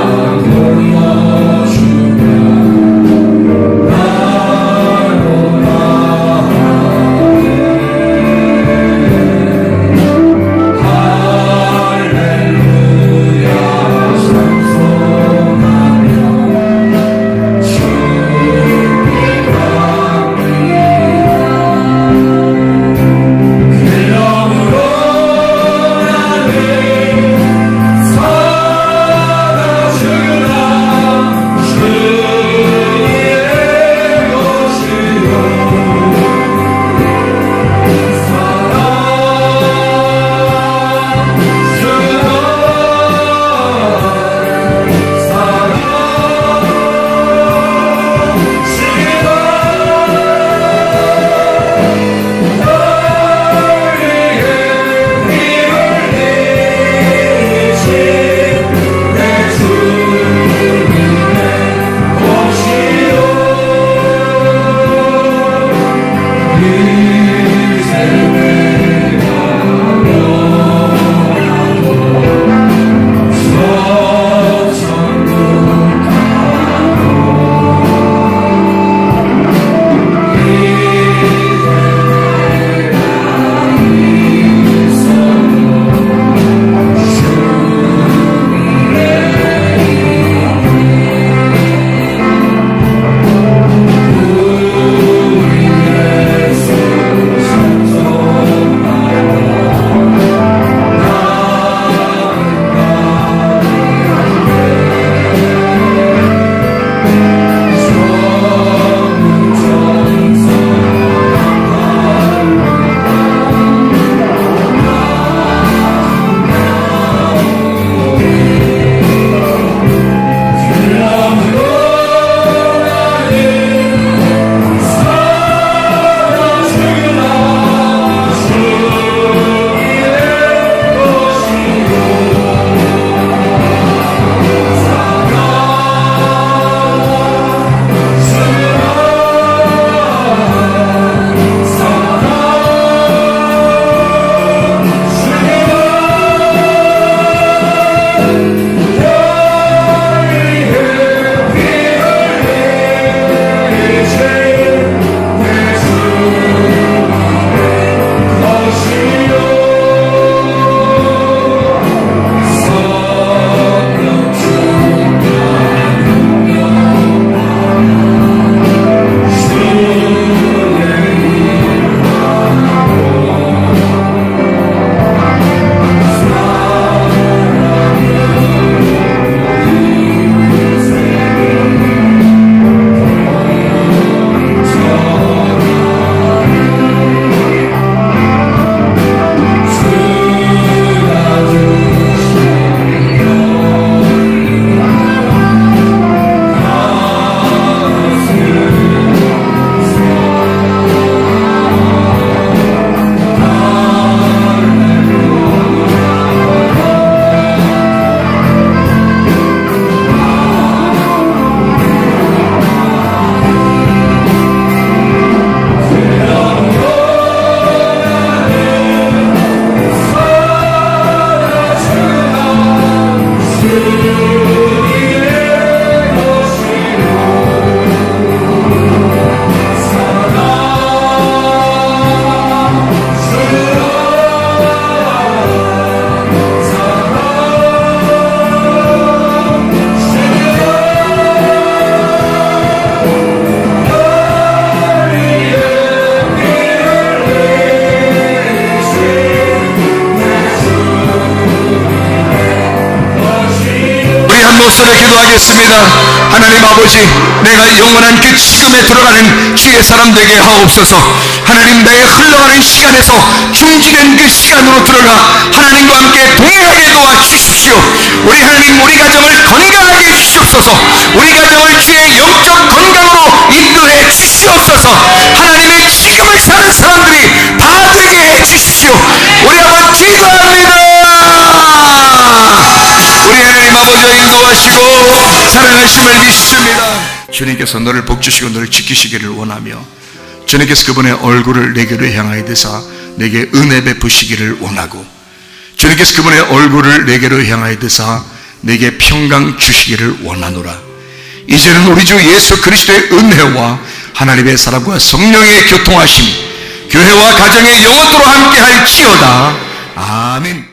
기도하겠습니다. 하나님 아버지, 내가 영원한 그 지금에 들어가는 주의 사람 되게 하옵소서. 하나님, 나의 흘러가는 시간에서 중지된 그 시간으로 들어가 하나님과 함께 동행하게 도와주십시오. 우리 하나님, 우리 가정을 건강하게 해주시옵소서. 우리 가정을 주의 영적 건강으로 인도해 주시옵소서. 하나님의 지금을 사는 사람들이 다 되게 해주십시오. 우리 한번 기도합니다. 우리 하나님 아버지와 인도하시고 사랑하심을 믿습니다. 주님께서 너를 복주시고 너를 지키시기를 원하며, 주님께서 그분의 얼굴을 내게로 향하여 드사 내게 은혜 베푸시기를 원하고, 주님께서 그분의 얼굴을 내게로 향하여 드사 내게 평강 주시기를 원하노라. 이제는 우리 주 예수 그리스도의 은혜와 하나님의 사랑과 성령의 교통하심, 교회와 가정의 영원토록 함께할지어다. 아멘.